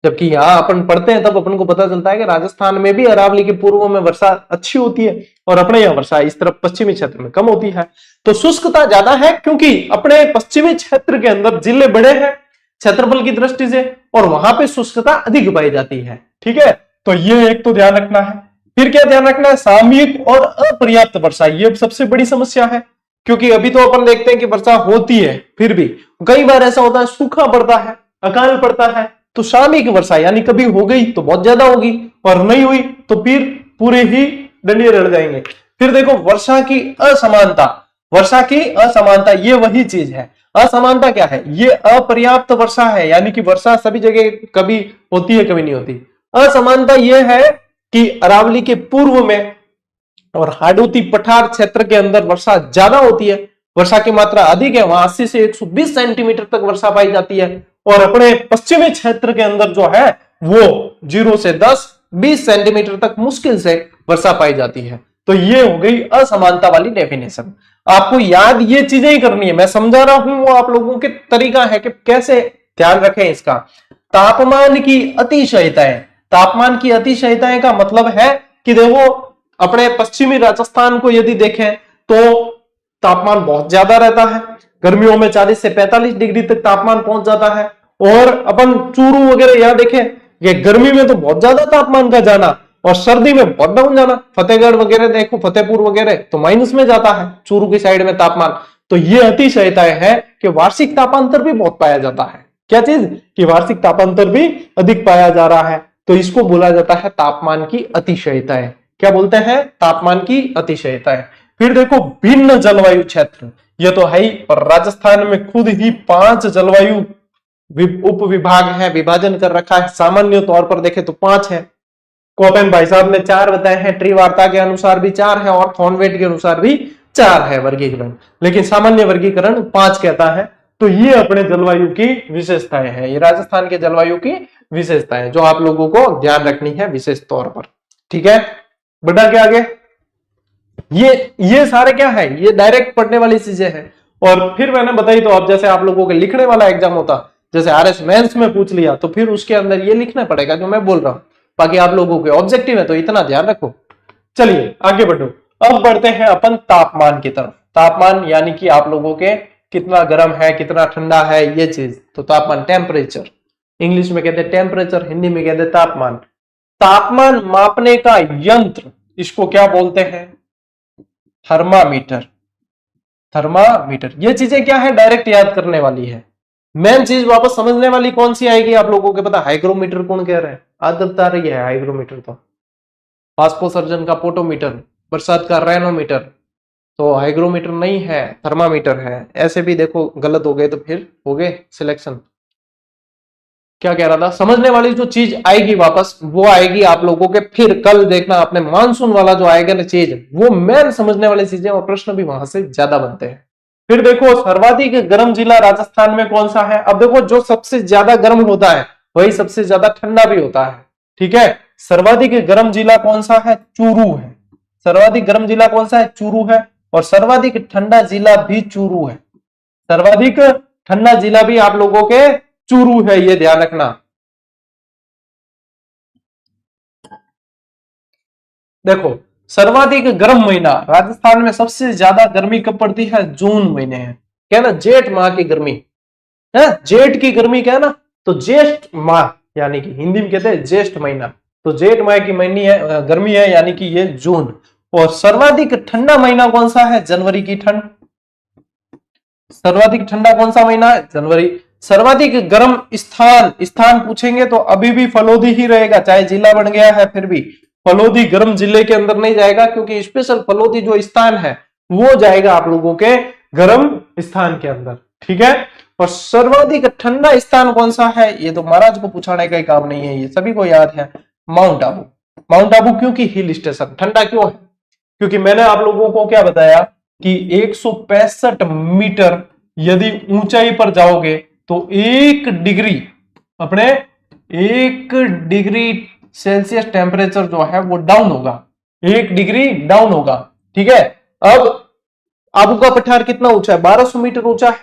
जबकि यहाँ अपन पढ़ते हैं तब अपन को पता चलता है कि राजस्थान में भी अरावली के पूर्व में वर्षा अच्छी होती है और अपने यहाँ वर्षा इस तरफ पश्चिमी क्षेत्र में कम होती है। तो शुष्कता ज्यादा है क्योंकि अपने पश्चिमी क्षेत्र के अंदर जिले बड़े हैं क्षेत्रफल की दृष्टि से और वहां पे शुष्कता अधिक पाई जाती है। ठीक है, तो ये एक तो ध्यान रखना है। फिर क्या ध्यान रखना है, सामयिक और अपर्याप्त वर्षा, ये सबसे बड़ी समस्या है क्योंकि अभी तो अपन देखते हैं कि वर्षा होती है फिर भी कई बार ऐसा होता है सूखा पड़ता है, अकाल पड़ता है। तो सामयिक वर्षा यानी कभी हो गई तो बहुत ज्यादा होगी और नहीं हुई तो फिर पूरे ही डंडे रड़ जाएंगे। फिर देखो वर्षा की असमानता, वर्षा की असमानता ये वही चीज है। असमानता क्या है, ये अपर्याप्त वर्षा है यानी कि वर्षा सभी जगह कभी होती है कभी नहीं होती। असमानता यह है कि अरावली के पूर्व में और हाडोती पठार क्षेत्र के अंदर वर्षा ज्यादा होती है, वर्षा की मात्रा अधिक है, वहां 80 से 120 सेंटीमीटर तक वर्षा पाई जाती है। और अपने पश्चिमी क्षेत्र के अंदर जो है वो 0 से 10-20 सेंटीमीटर तक मुश्किल से वर्षा पाई जाती है। तो ये हो गई असमानता वाली डेफिनेशन। आपको याद ये चीजें ही करनी है, मैं समझा रहा हूं वो आप लोगों के तरीका है कि कैसे ध्यान रखें इसका। तापमान की अतिशयताएं, तापमान की अतिशयताएं का मतलब है कि देखो अपने पश्चिमी राजस्थान को यदि देखें तो तापमान बहुत ज्यादा रहता है, गर्मियों में 40 से 45 डिग्री तक तापमान पहुंच जाता है। और अपन चूरू वगैरह यहां देखें ये गर्मी में तो बहुत ज्यादा तापमान का जाना और सर्दी में बहुत डाउन जाना। फतेहगढ़ वगैरह देखो, फतेहपुर वगैरह तो माइनस में जाता है चूरू की साइड में तापमान। तो ये अतिशयताएं है कि वार्षिक तापांतर भी बहुत पाया जाता है। क्या चीज कि वार्षिक तापांतर भी अधिक पाया जा रहा है, तो इसको बोला जाता है तापमान की अतिशयताएं। क्या बोलते हैं, तापमान की अतिशयताएं। फिर देखो भिन्न जलवायु क्षेत्र, ये तो है ही, और राजस्थान में खुद ही 5 जलवायु उप विभाग है, विभाजन कर रखा है। सामान्य तौर पर देखें तो 5 है, कोपेन भाई साहब ने 4 बताए हैं, ट्री वार्ता के अनुसार भी 4 है और थॉर्नवेट के अनुसार भी 4 है वर्गीकरण, लेकिन सामान्य वर्गीकरण 5 कहता है। तो ये अपने जलवायु की विशेषताएं हैं, ये राजस्थान के जलवायु की विशेषताएं जो आप लोगों को ध्यान रखनी है विशेष तौर पर। ठीक है, बढ़ा के आगे। ये सारे क्या है, ये डायरेक्ट पढ़ने वाली चीजें हैं। और फिर मैंने बताई तो अब जैसे आप लोगों के लिखने वाला एग्जाम होता, जैसे आरएस मेंस में पूछ लिया तो फिर उसके अंदर ये लिखना पड़ेगा जो मैं बोल रहा हूं। बाकी आप लोगों के ऑब्जेक्टिव है तो इतना ध्यान रखो। चलिए आगे बढ़ो। अब बढ़ते हैं अपन तापमान की तरफ। तापमान यानी कि आप लोगों के कितना गर्म है कितना ठंडा है ये चीज। तो तापमान, टेम्परेचर, इंग्लिश में कहते हैं टेम्परेचर, हिंदी में कहते हैं तापमान। तापमान मापने का यंत्र इसको क्या बोलते हैं, थर्मामीटर। थर्मामीटर, ये चीजें क्या है, डायरेक्ट याद करने वाली है। मेन चीज वापस समझने वाली कौन सी आएगी आप लोगों के पता, हाइग्रोमीटर कौन कह रहे हैं, आदत आ रही है हाइग्रोमीटर तो, बाष्पोसर्जन का पोटोमीटर, बरसात का रेनोमीटर, तो हाइग्रोमीटर नहीं है थर्मामीटर है। ऐसे भी देखो गलत हो गए तो फिर हो गए सिलेक्शन। क्या कह रहा था, समझने वाली जो चीज आएगी वापस वो आएगी आप लोगों के, फिर कल देखना आपने मानसून वाला जो आएगा ना चीज, वो मेन समझने वाली चीजें और प्रश्न भी वहां से ज्यादा बनते हैं। फिर देखो सर्वाधिक गर्म जिला राजस्थान में कौन सा है। अब देखो जो सबसे ज्यादा गर्म होता है वही सबसे ज्यादा ठंडा भी होता है। ठीक है, सर्वाधिक गर्म जिला कौन सा है, चूरू है। सर्वाधिक गर्म जिला कौन सा है, चूरू है। और सर्वाधिक ठंडा जिला भी चूरू है। सर्वाधिक ठंडा जिला भी आप लोगों के चूरू है, ये ध्यान रखना। देखो सर्वाधिक गर्म महीना राजस्थान में सबसे ज्यादा गर्मी कब पड़ती है, जून महीने है। क्या ना, जेठ माह की गर्मी है, जेठ की गर्मी क्या है ना, तो ज्येष्ठ माह यानी कि हिंदी में कहते हैं ज्येष्ठ महीना, तो जेठ माह की महीनी है गर्मी है यानी कि ये जून। और सर्वाधिक ठंडा महीना कौन सा है, जनवरी की ठंड। सर्वाधिक ठंडा कौन सा महीना है, जनवरी। सर्वाधिक गर्म स्थान, स्थान पूछेंगे तो अभी भी फलोदी ही रहेगा, चाहे जिला बन गया है फिर भी फलोदी गर्म जिले के अंदर नहीं जाएगा, क्योंकि स्पेशल फलोदी जो स्थान है वो जाएगा आप लोगों के गर्म स्थान के अंदर, ठीक है। और सर्वाधिक ठंडा स्थान कौन सा है, ये तो महाराज को पूछाने का ही काम नहीं है, ये सभी को याद है, माउंट आबू। माउंट आबू क्योंकि हिल स्टेशन, ठंडा क्यों है, क्योंकि मैंने आप लोगों को क्या बताया कि 165 मीटर यदि ऊंचाई पर जाओगे तो 1 डिग्री अपने 1 डिग्री सेल्सियस टेम्परेचर जो है वो डाउन होगा, 1 डिग्री डाउन होगा, ठीक है। अब आबू का पठार कितना ऊंचा है, 1200 मीटर ऊंचा है।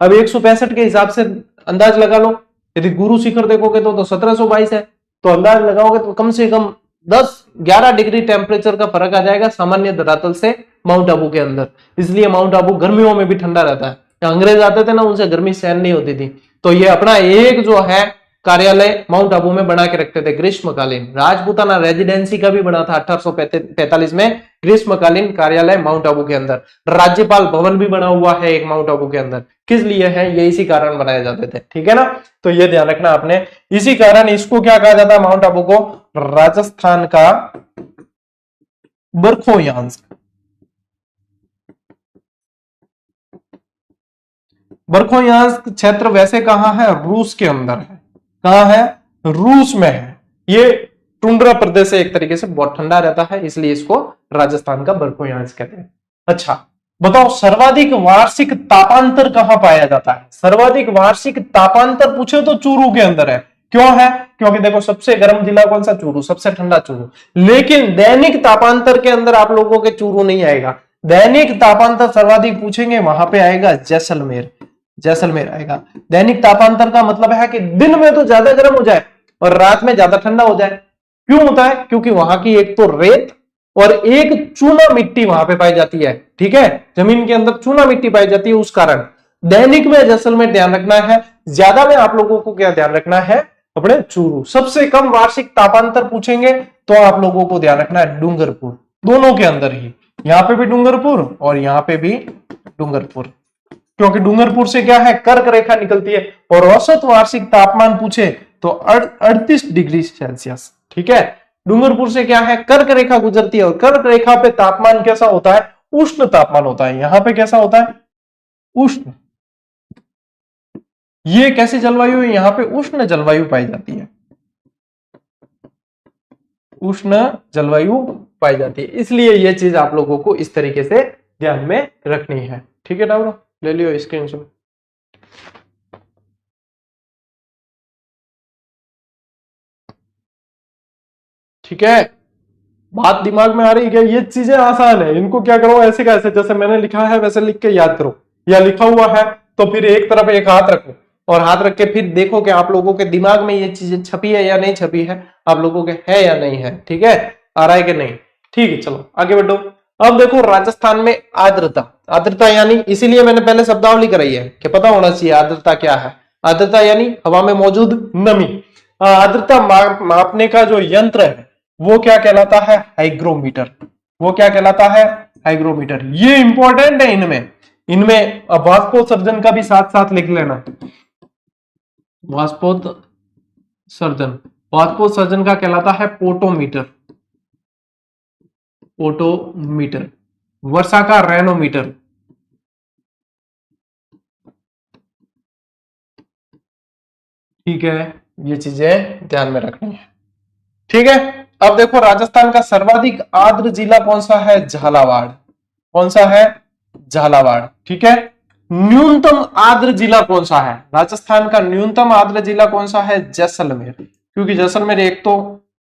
अब 165 के हिसाब से अंदाज लगा लो, यदि गुरु शिखर देखोगे तो 1722 है, तो अंदाज लगाओगे तो कम से कम 10-11 डिग्री टेम्परेचर का फर्क आ जाएगा सामान्य धरातल से माउंट आबू के अंदर। इसलिए माउंट आबू गर्मियों में भी ठंडा रहता है। अंग्रेज आते थे ना, उनसे गर्मी सहन नहीं होती थी, तो ये अपना एक जो है कार्यालय माउंट आबू में बना के रखते थे ग्रीष्मकालीन। राजपूताना रेजिडेंसी का भी बना था 1845 में ग्रीष्मकालीन कार्यालय माउंट आबू के अंदर। राज्यपाल भवन भी बना हुआ है एक माउंट आबू के अंदर, किस लिए है, ये इसी कारण बनाए जाते थे, ठीक है ना। तो ये ध्यान रखना आपने, इसी कारण इसको क्या कहा जाता है माउंट आबू को, राजस्थान का बर्खोयांश। बर्खोयांश क्षेत्र वैसे कहां है, रूस के अंदर है। कहां है, रूस में है। ये टुंड्रा प्रदेश है, एक तरीके से बहुत ठंडा रहता है, इसलिए इसको राजस्थान का बर्खोयांश कहते हैं। अच्छा बताओ, सर्वाधिक वार्षिक तापांतर कहां पाया जाता है, सर्वाधिक वार्षिक तापांतर पूछे तो चूरू के अंदर है। क्यों है, क्योंकि देखो सबसे गर्म जिला कौन सा, चूरू, सबसे ठंडा चूरू। लेकिन दैनिक तापांतर के अंदर आप लोगों के चूरू नहीं आएगा, दैनिक तापांतर सर्वाधिक पूछेंगे वहां पे आएगा जैसलमेर, जैसलमेर आएगा। दैनिक तापांतर का मतलब है कि दिन में तो ज्यादा गर्म हो जाए और रात में ज्यादा ठंडा हो जाए। क्यों होता है, क्योंकि वहां की एक तो रेत और एक चूना मिट्टी वहां पे पाई जाती है, ठीक है, जमीन के अंदर चूना मिट्टी पाई जाती है, उस कारण दैनिक में जैसलमेर ध्यान रखना है। ज्यादा में आप लोगों को क्या ध्यान रखना है, अपने चूरू। सबसे कम वार्षिक तापांतर पूछेंगे तो आप लोगों को ध्यान रखना है डूंगरपुर, दोनों के अंदर ही, यहां पे भी डूंगरपुर और यहां पे भी डूंगरपुर, क्योंकि डूंगरपुर से क्या है, कर्क रेखा निकलती है। और औसत वार्षिक तापमान पूछे तो 38 डिग्री सेल्सियस, ठीक है। डूंगरपुर से क्या है, कर्क रेखा गुजरती है और कर्क रेखा पे तापमान कैसा होता है, उष्ण तापमान होता है। यहां पे कैसा होता है, उष्ण। ये कैसी जलवायु है, यहां पे उष्ण जलवायु पाई जाती है, उष्ण जलवायु पाई जाती है। इसलिए ये चीज आप लोगों को इस तरीके से ध्यान में रखनी है, ठीक है डाउरो, ले लियो स्क्रीनशॉट। ठीक है, बात दिमाग में आ रही है, ये चीजें आसान है, इनको क्या करो ऐसे का ऐसे, जैसे मैंने लिखा है वैसे लिख के याद करो, या लिखा हुआ है तो फिर एक तरफ एक हाथ रखो और हाथ रख के फिर देखो कि आप लोगों के दिमाग में ये चीजें छपी है या नहीं छपी है, आप लोगों के है या नहीं है, ठीक है, आ रहा है कि नहीं, ठीक है। चलो आगे बढ़ो। अब देखो राजस्थान में आर्द्रता, आर्द्रता यानी, इसीलिए मैंने पहले शब्दावली कराई है कि पता होना चाहिए आर्द्रता क्या है। आर्द्रता यानी हवा में मौजूद नमी। आर्द्रता मापने का जो यंत्र है वो क्या कहलाता है, हाइग्रोमीटर। वो क्या कहलाता है, हाइग्रोमीटर। ये इंपॉर्टेंट है, इनमें इनमें वाष्पोत्सर्जन का भी साथ साथ लिख लेना, वाष्पोत्सर्जन, वाष्पोत्सर्जन का कहलाता है पोटोमीटर, पोटोमीटर। वर्षा का रेनोमीटर, ठीक है, ये चीजें ध्यान में रखनी है, ठीक है। अब देखो राजस्थान का सर्वाधिक आर्द्र जिला कौन सा है, झालावाड़। कौन सा है, झालावाड़, ठीक है। न्यूनतम आर्द्र जिला कौन सा है, राजस्थान का न्यूनतम आर्द्र जिला कौन सा है, जैसलमेर, क्योंकि जैसलमेर एक तो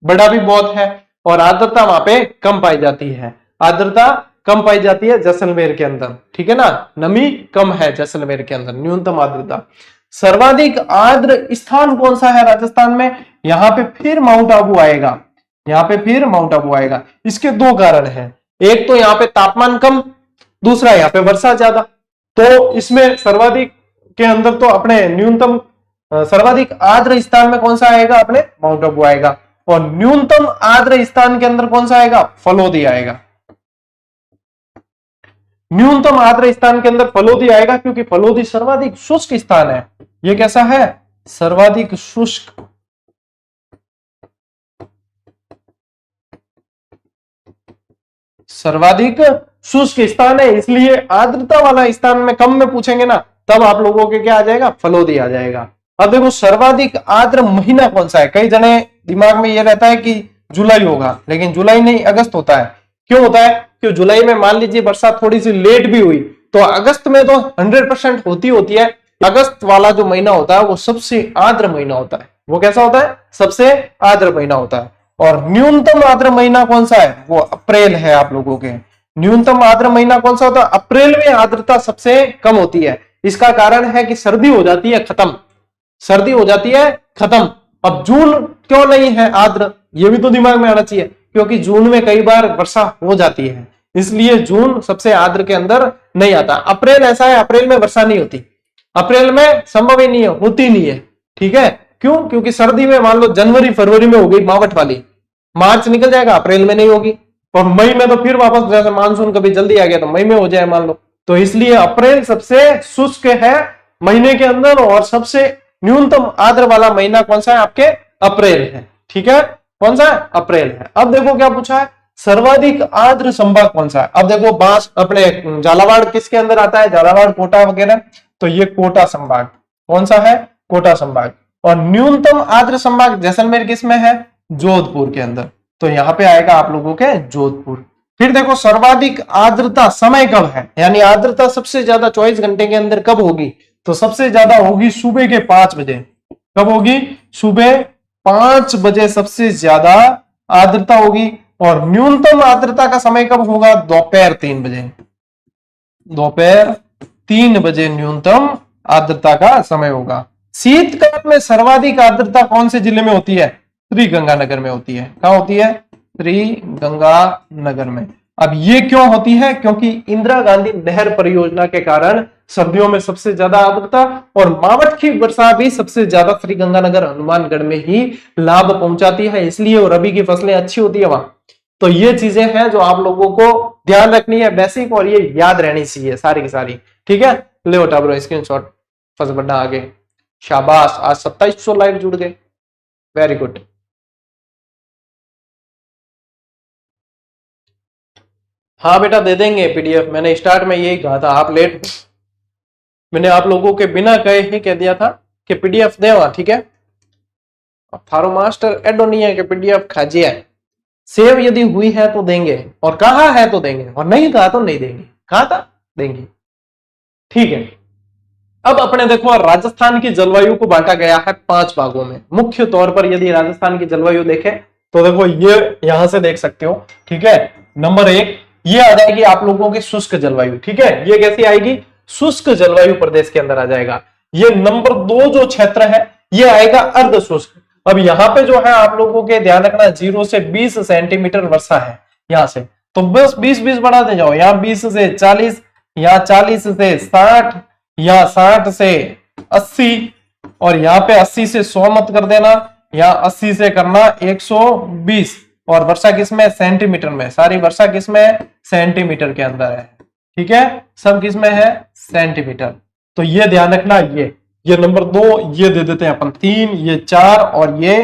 बड़ा भी बहुत है और आर्द्रता वहां पे कम पाई जाती है, आर्द्रता कम पाई जाती है जैसलमेर के अंदर, ठीक है ना, नमी कम है जैसलमेर के अंदर, न्यूनतम आर्द्रता। सर्वाधिक आर्द्र स्थान कौन सा है राजस्थान में, यहां पे फिर माउंट आबू आएगा, यहां पे फिर माउंट आबू आएगा। इसके दो कारण हैं, एक तो यहां पे तापमान कम, दूसरा यहां पे वर्षा ज्यादा। तो इसमें सर्वाधिक के अंदर तो अपने न्यूनतम, सर्वाधिक आर्द्र स्थान में कौन सा आएगा, अपने माउंट आबू आएगा। और न्यूनतम आर्द्र स्थान के अंदर कौन सा आएगा, फलोदी आएगा। न्यूनतम आर्द्र स्थान के अंदर फलोदी आएगा, क्योंकि फलोदी सर्वाधिक शुष्क स्थान है। ये कैसा है, सर्वाधिक शुष्क, सर्वाधिक शुष्क स्थान है, इसलिए आर्द्रता वाला स्थान में कम में पूछेंगे ना, तब आप लोगों के क्या आ जाएगा, फलोदी आ जाएगा। अब देखो सर्वाधिक आर्द्र महीना कौन सा है, कई जने दिमाग में ये रहता है कि जुलाई होगा, लेकिन जुलाई नहीं, अगस्त होता है। क्यों होता है, क्यों जुलाई में मान लीजिए वर्षा थोड़ी सी लेट भी हुई तो अगस्त में तो 100% होती है। अगस्त वाला जो महीना होता है वो सबसे आर्द्र महीना होता है। वो कैसा होता है, सबसे आर्द्र महीना होता है। और न्यूनतम आर्द्र महीना कौन सा है, वो अप्रैल है। आप लोगों के न्यूनतम आर्द्र महीना कौन सा होता है, अप्रैल में आर्द्रता सबसे कम होती है। इसका कारण है कि सर्दी हो जाती है खत्म, सर्दी हो जाती है खत्म। अब जून क्यों नहीं है आर्द्र, ये भी तो दिमाग में आना चाहिए, क्योंकि जून में कई बार वर्षा हो जाती है, इसलिए जून सबसे आर्द्र के अंदर नहीं आता। अप्रैल ऐसा है, अप्रैल में वर्षा नहीं होती, अप्रैल में संभव ही नहीं है, होती नहीं है। ठीक है, क्यों, क्योंकि सर्दी में मान लो जनवरी फरवरी में हो गई मावठ वाली, मार्च निकल जाएगा, अप्रैल में नहीं होगी। और मई में तो फिर वापस, जैसे मानसून कभी जल्दी आ गया तो मई में हो जाए मान लो, तो इसलिए अप्रैल सबसे शुष्क है महीने के अंदर, और सबसे न्यूनतम आर्द्र वाला महीना कौन सा है, आपके अप्रैल है। ठीक है, कौन सा है, अप्रैल है। अब देखो क्या पूछा है, सर्वाधिक आर्द्र संभाग कौन सा है। अब देखो बांस अपने झालावाड़ किसके अंदर आता है, झालावाड़, कोटा वगैरह, तो ये कोटा संभाग, कौन सा है, कोटा संभाग। और न्यूनतम आर्द्र संभाग जैसलमेर किसमें है, जोधपुर के अंदर, तो यहां पे आएगा आप लोगों के जोधपुर। फिर देखो सर्वाधिक आर्द्रता समय कब है, यानी आर्द्रता सबसे ज्यादा 24 घंटे के अंदर कब होगी, तो सबसे ज्यादा होगी सुबह के 5 बजे। कब होगी, सुबह 5 बजे सबसे ज्यादा आर्द्रता होगी। और न्यूनतम आर्द्रता का समय कब होगा, दोपहर 3 बजे, दोपहर 3 बजे न्यूनतम आर्द्रता का समय होगा। शीतकाल में सर्वाधिक आर्द्रता कौन से जिले में होती है, श्रीगंगानगर में होती है। कहां होती है, श्रीगंगानगर में। अब ये क्यों होती है, क्योंकि इंदिरा गांधी नहर परियोजना के कारण सर्दियों में सबसे ज्यादा आर्द्रता और मावठ की वर्षा भी सबसे ज्यादा श्रीगंगानगर हनुमानगढ़ में ही लाभ पहुंचाती है, इसलिए और रबी की फसलें अच्छी होती है वहां। तो ये चीजें हैं जो आप लोगों को ध्यान रखनी है बेसिक, और ये याद रहनी चाहिए सारी की सारी। ठीक है, ले उठा ब्रो स्क्रीनशॉट, फर्स्ट बढ़ना आगे। शाबाश, आज 2700 लाइव जुड़ गए, वेरी गुड। हाँ बेटा दे देंगे पीडीएफ, मैंने स्टार्ट में यही कहा था, आप लेट, मैंने आप लोगों के बिना कहे ही कह दिया था कि पीडीएफ देवा। ठीक है, थारो मास्टर एडो नहीं है कि पीडीएफ खाजिए, सेव यदि हुई है तो देंगे, और कहा है तो देंगे, और नहीं कहा तो नहीं देंगे, कहा था देंगे। ठीक है, अब अपने देखो राजस्थान की जलवायु को बांटा गया है 5 भागों में। मुख्य तौर पर यदि राजस्थान की जलवायु देखें तो देखो ये यहां से देख सकते हो। ठीक है, नंबर 1 ये आ जाएगी आप लोगों की शुष्क जलवायु। ठीक है, ये कैसी आएगी, शुष्क जलवायु प्रदेश के अंदर आ जाएगा। ये नंबर 2 जो क्षेत्र है ये आएगा अर्ध शुष्क। अब यहाँ पे जो है आप लोगों के ध्यान रखना 0 से 20 सेंटीमीटर वर्षा है यहां से, तो बस 20-20 बढ़ाते जाओ, यहाँ 20 से 40, यहाँ 40 से 60, यहाँ 60 से 80, और यहाँ पे 80 से 100 मत कर देना, यहाँ 80 से करना 120। और वर्षा किसमें, सेंटीमीटर में, सारी वर्षा किसमें, सेंटीमीटर के अंदर है। ठीक है, सब किसमें है, सेंटीमीटर। तो ये ध्यान रखना, ये नंबर 2, ये दे देते हैं अपन 3, ये 4 और ये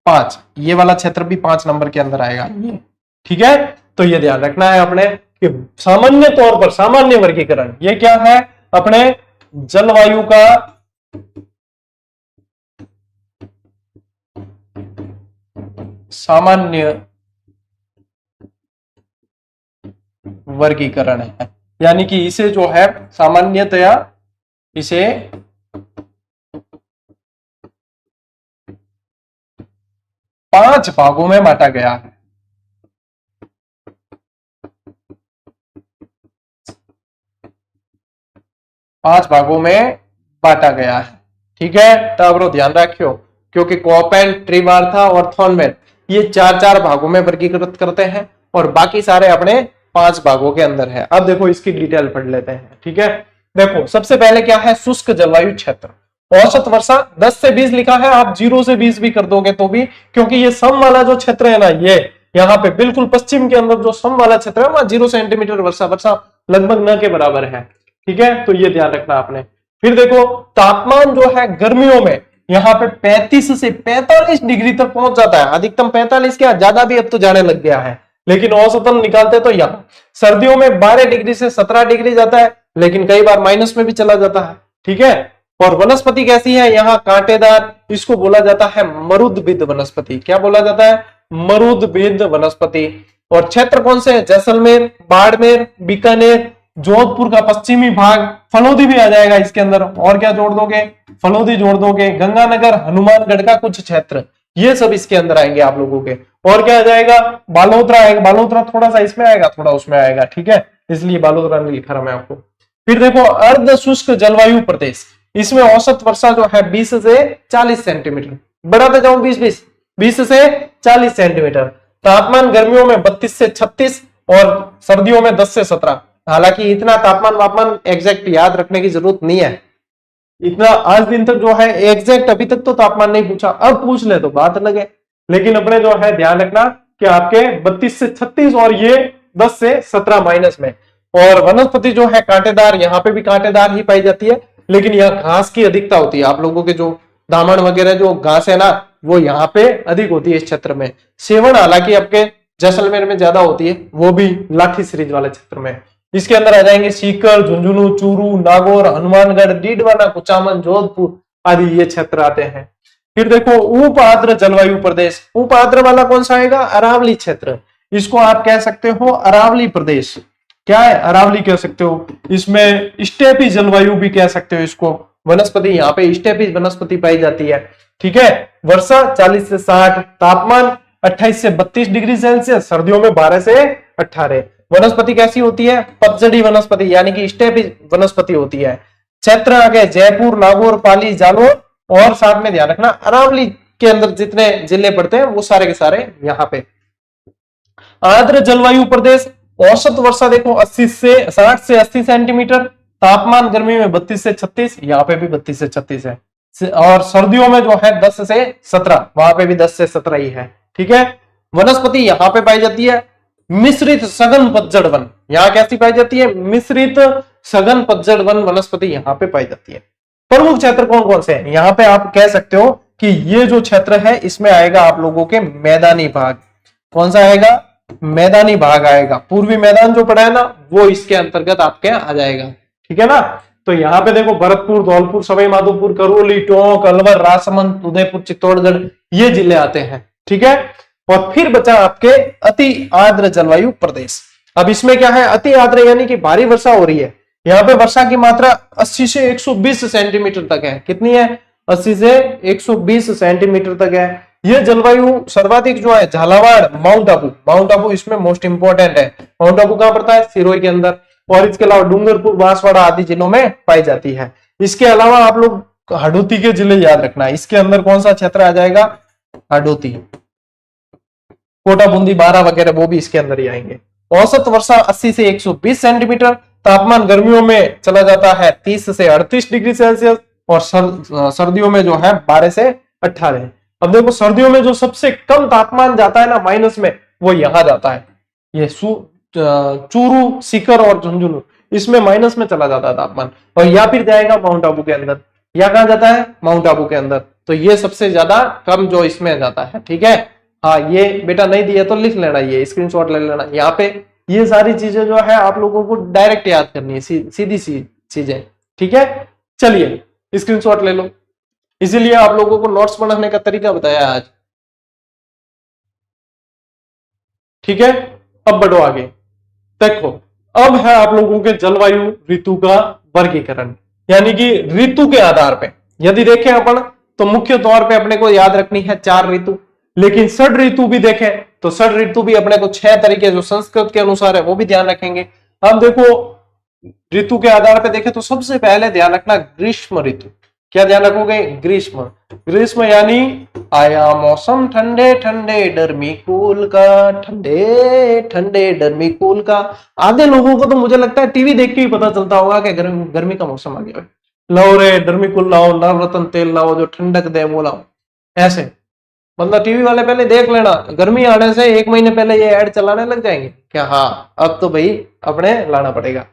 5, ये वाला क्षेत्र भी 5 नंबर के अंदर आएगा ये। ठीक है, तो ये ध्यान रखना है अपने कि सामान्य तौर पर सामान्य वर्गीकरण ये क्या है, अपने जलवायु का सामान्य वर्गीकरण है, यानी कि इसे जो है सामान्यतया इसे पांच भागों में बांटा गया है। पांच भागों में बांटा गया है। ठीक है, टावरों ध्यान रखियो, क्योंकि कोपेन, ट्रिमार्था और थॉर्नमेन ये 4-4 भागों में वर्गीकृत करते हैं और बाकी सारे अपने 5 भागों के अंदर है। अब देखो इसकी डिटेल पढ़ लेते हैं। ठीक है, देखो सबसे पहले क्या है, शुष्क जलवायु क्षेत्र। औसत वर्षा 10 से 20 लिखा है, आप 0 से 20 भी कर दोगे तो भी, क्योंकि ये सम वाला जो क्षेत्र है ना, ये यहाँ पे बिल्कुल पश्चिम के अंदर जो सम वाला क्षेत्र है वहां 0 सेंटीमीटर वर्षा लगभग न के बराबर है। ठीक है, तो ये ध्यान रखना आपने। फिर देखो तापमान जो है गर्मियों में यहाँ पे 35 से 45 डिग्री तक पहुंच जाता है, अधिकतम 45 क्या ज्यादा भी अब तो जाने लग गया है। लेकिन औसतन निकालते तो यहाँ सर्दियों में 12 डिग्री से 17 डिग्री जाता है, लेकिन कई बार माइनस में भी चला जाता है। ठीक है। और वनस्पति कैसी है यहाँ? कांटेदार, इसको बोला जाता है मरुदभिद वनस्पति। क्या बोला जाता है? मरुदभिद वनस्पति। और क्षेत्र कौन से है? जैसलमेर, बाड़मेर, बीकानेर, जोधपुर का पश्चिमी भाग, फलोदी भी आ जाएगा इसके अंदर। और क्या जोड़ दोगे? फलोदी जोड़ दोगे, गंगानगर, हनुमानगढ़ का कुछ क्षेत्र, ये सब इसके अंदर आएंगे आप लोगों के। और क्या आ जाएगा? बालोतरा आएगा। बालोतरा थोड़ा सा इसमें आएगा, थोड़ा उसमें आएगा। ठीक है, इसलिए बालोतरा नहीं लिखा रहा मैं आपको। फिर देखो अर्ध शुष्क जलवायु प्रदेश, इसमें औसत वर्षा जो है 20 से 40 सेंटीमीटर। बढ़ाते जाऊं 20 से 40 सेंटीमीटर। तापमान गर्मियों में 32 से 36 और सर्दियों में 10 से 17। हालांकि इतना तापमान एग्जैक्ट याद रखने की जरूरत नहीं है, इतना आज दिन तक जो है एग्जैक्ट अभी तक तो तापमान नहीं पूछा, अब पूछ ले तो बात अलग है। लेकिन अपने जो है ध्यान रखना कि आपके 32 से 36 और ये 10 से 17 माइनस में। और वनस्पति जो है कांटेदार, यहाँ पे भी कांटेदार ही पाई जाती है, लेकिन यहाँ घास की अधिकता होती है। आप लोगों के जो दामन वगैरह जो घास है ना, वो यहाँ पे अधिक होती है इस क्षेत्र में। सेवन हालांकि आपके जैसलमेर में ज्यादा होती है, वो भी लाठी सीरीज वाले क्षेत्र में। इसके अंदर आ जाएंगे सीकर, झुंझुनू, चूरू, नागौर, हनुमानगढ़, डीडवाना, कुचामन, जोधपुर आदि ये क्षेत्र आते हैं। फिर देखो उप आर्द्र जलवायु प्रदेश, उप आर्द्र वाला कौन सा आएगा? अरावली क्षेत्र। इसको आप कह सकते हो अरावली प्रदेश। क्या है? अरावली कह सकते हो। इसमें स्टेपी जलवायु भी कह सकते हो इसको। वनस्पति यहाँ पे स्टेपी वनस्पति पाई जाती है। ठीक है। वर्षा 40 से 60, तापमान 28 से 32 डिग्री सेल्सियस, सर्दियों में 12 से 18। वनस्पति कैसी होती है? पतझड़ी वनस्पति, यानी कि स्टेपी वनस्पति होती है। क्षेत्र आ गए जयपुर, नागौर, पाली, जालोर, और साथ में ध्यान रखना अरावली के अंदर जितने जिले पड़ते हैं वो सारे के सारे यहाँ पे। आर्द्र जलवायु प्रदेश, औसत वर्षा देखो 60 से 80 सेंटीमीटर, तापमान गर्मी में 32 से 36, यहाँ पे भी 32 से 36 है। और सर्दियों में जो है 10 से 17, वहां पे भी 10 से 17 ही है। ठीक है। वनस्पति यहाँ पे पाई जाती है मिश्रित सघन पतझड़ वन। यहाँ कैसी पाई जाती है? मिश्रित सघन पतझड़ वन वनस्पति यहाँ पे पाई जाती है। प्रमुख क्षेत्र कौन कौन से हैं? यहाँ पे आप कह सकते हो कि ये जो क्षेत्र है इसमें आएगा आप लोगों के मैदानी भाग। कौन सा आएगा? मैदानी भाग आएगा। पूर्वी मैदान जो पड़ा है ना, वो इसके अंतर्गत आपके आ जाएगा। ठीक है ना। तो यहाँ पे देखो भरतपुर, धौलपुर, सवाई माधोपुर, करौली, टोंक, अलवर, राजसमंद, उदयपुर, चित्तौड़गढ़, ये जिले आते हैं। ठीक है। और फिर बचा आपके अति आर्द्र जलवायु प्रदेश। अब इसमें क्या है? अति आर्द्र यानी कि भारी वर्षा हो रही है। यहाँ पे वर्षा की मात्रा 80 से 120 सेंटीमीटर तक है। कितनी है? 80 से 120 सेंटीमीटर तक है। यह जलवायु सर्वाधिक जो है झालावाड़, माउंट आबू, माउंट आबू इसमें मोस्ट इंपोर्टेंट है। माउंट आबू कहां पड़ता है? सिरोही के अंदर। और इसके अलावा डूंगरपुर, बांसवाड़ा आदि जिलों में पाई जाती है। इसके अलावा आप लोग हाडोती के जिले याद रखना। इसके अंदर कौन सा क्षेत्र आ जाएगा? हाडोती, कोटा, बूंदी, बारा वगैरह वो भी इसके अंदर ही आएंगे। औसत वर्षा 80 से 120 सेंटीमीटर, तापमान गर्मियों में चला जाता है 30 से 38 डिग्री सेल्सियस, और सर्दियों में जो है 12 से 18। अब देखो सर्दियों में जो सबसे कम तापमान जाता है ना माइनस में, वो यहां जाता है। ये चूरू, सीकर और झुंझुनू, इसमें माइनस में चला जाता है तापमान। और या फिर जाएगा माउंट आबू के अंदर। या कहां जाता है? माउंट आबू के अंदर। तो ये सबसे ज्यादा कम जो इसमें जाता है। ठीक है। हाँ, ये बेटा नहीं दिया तो लिख लेना, ये स्क्रीनशॉट ले लेना। यहाँ पे ये सारी चीजें जो है आप लोगों को डायरेक्ट याद करनी है, सीधी सी चीजें। ठीक है। चलिए स्क्रीनशॉट ले लो। इसीलिए आप लोगों को नोट्स बनाने का तरीका बताया आज। ठीक है। अब बढ़ो आगे। देखो अब है आप लोगों के जलवायु ऋतु का वर्गीकरण, यानी कि ऋतु के आधार पे यदि देखें अपन तो मुख्य तौर पे अपने को याद रखनी है 4 ऋतु। लेकिन षड ऋतु भी देखें तो षड ऋतु भी अपने को 6 तरीके जो संस्कृत के अनुसार है वो भी ध्यान रखेंगे। अब देखो ऋतु के आधार पे देखें तो सबसे पहले ध्यान रखना ग्रीष्म ऋतु। क्या ध्यान रखोगे? ग्रीष्म। ग्रीष्म यानी आया मौसम ठंडे ठंडे डरमी कूल का, ठंडे ठंडे डरमी कूल का। आधे लोगों को तो मुझे लगता है टीवी देख के ही पता चलता होगा कि गर्मी का मौसम आ गया। लाओ रे डरमी कूल लाओ, नवरत्न तेल लाओ, जो ठंडक दे वो लाओ। ऐसे मतलब टीवी वाले पहले देख लेना, गर्मी आने से 1 महीने पहले ये ऐड चलाने लग जाएंगे क्या? हाँ, अब तो भाई अपने लाना पड़ेगा।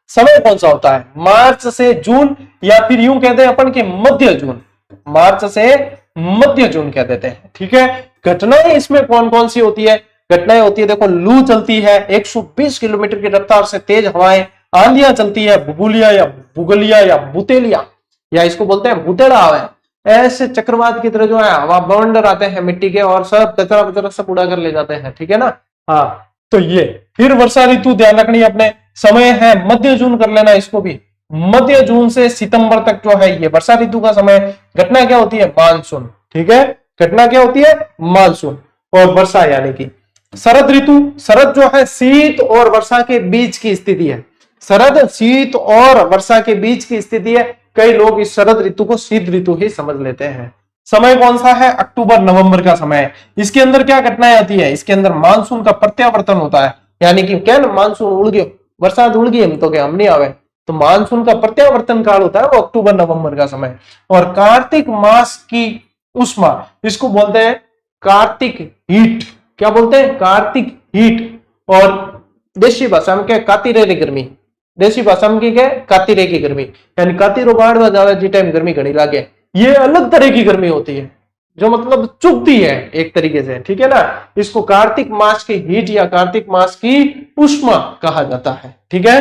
समय कौन सा होता है? मार्च से जून, या फिर यूं कहते हैं अपन के मध्य जून। मार्च से मध्य जून कह देते हैं। ठीक है। घटनाएं इसमें कौन कौन सी होती है? घटनाएं होती है, देखो लू चलती है 120 किलोमीटर की रफ्तार से, तेज हवाएं, आंधियां चलती है, बुबुलिया या बुगलिया या बुतेलिया, या इसको बोलते हैं बुतेड़ा हवा, ऐसे चक्रवात की तरह जो है हवा बवंडर आते हैं मिट्टी के और सब कचरा कचरा सब उड़ा कर ले जाते हैं, ठीक है ना। हाँ, तो ये फिर वर्षा ऋतु ध्यान रखनी है अपने, समय है मध्य जून कर लेना इसको भी, मध्य जून से सितंबर तक जो है ये वर्षा ऋतु का समय। घटना क्या होती है, मानसून, ठीक है, घटना क्या होती है, मानसून। और वर्षा यानी कि शरद ऋतु, शरद जो है शीत और वर्षा के बीच की स्थिति है, शरद शीत और वर्षा के बीच की स्थिति है। कई लोग इस शरद ऋतु को शीत ऋतु ही समझ लेते हैं। समय कौन सा है, अक्टूबर नवंबर का समय है। इसके अंदर क्या घटनाएं आती है, इसके अंदर मानसून का प्रत्यावर्तन होता है, यानी कि क्या ना, मानसून उड़ गयो, बरसात उड़ गई, हम तो क्या हम नहीं आवे, तो मानसून का प्रत्यावर्तन काल होता है वो अक्टूबर नवंबर का समय। और कार्तिक मास की उष्मा, इसको बोलते हैं कार्तिक हीट, क्या बोलते हैं, कार्तिक हीट। और देशी भाषा में क्या, कातिरेरी गर्मी, देशी भाषा में क्या है, कातिरे की गर्मी, यानी कातिरो बाढ़ जावे जी टाइम गर्मी घनी लागे, ये अलग तरह की गर्मी होती है जो मतलब चुभती है एक तरीके से, ठीक है ना। इसको कार्तिक मास की हीट या कार्तिक मास की उष्मा कहा जाता है, ठीक है।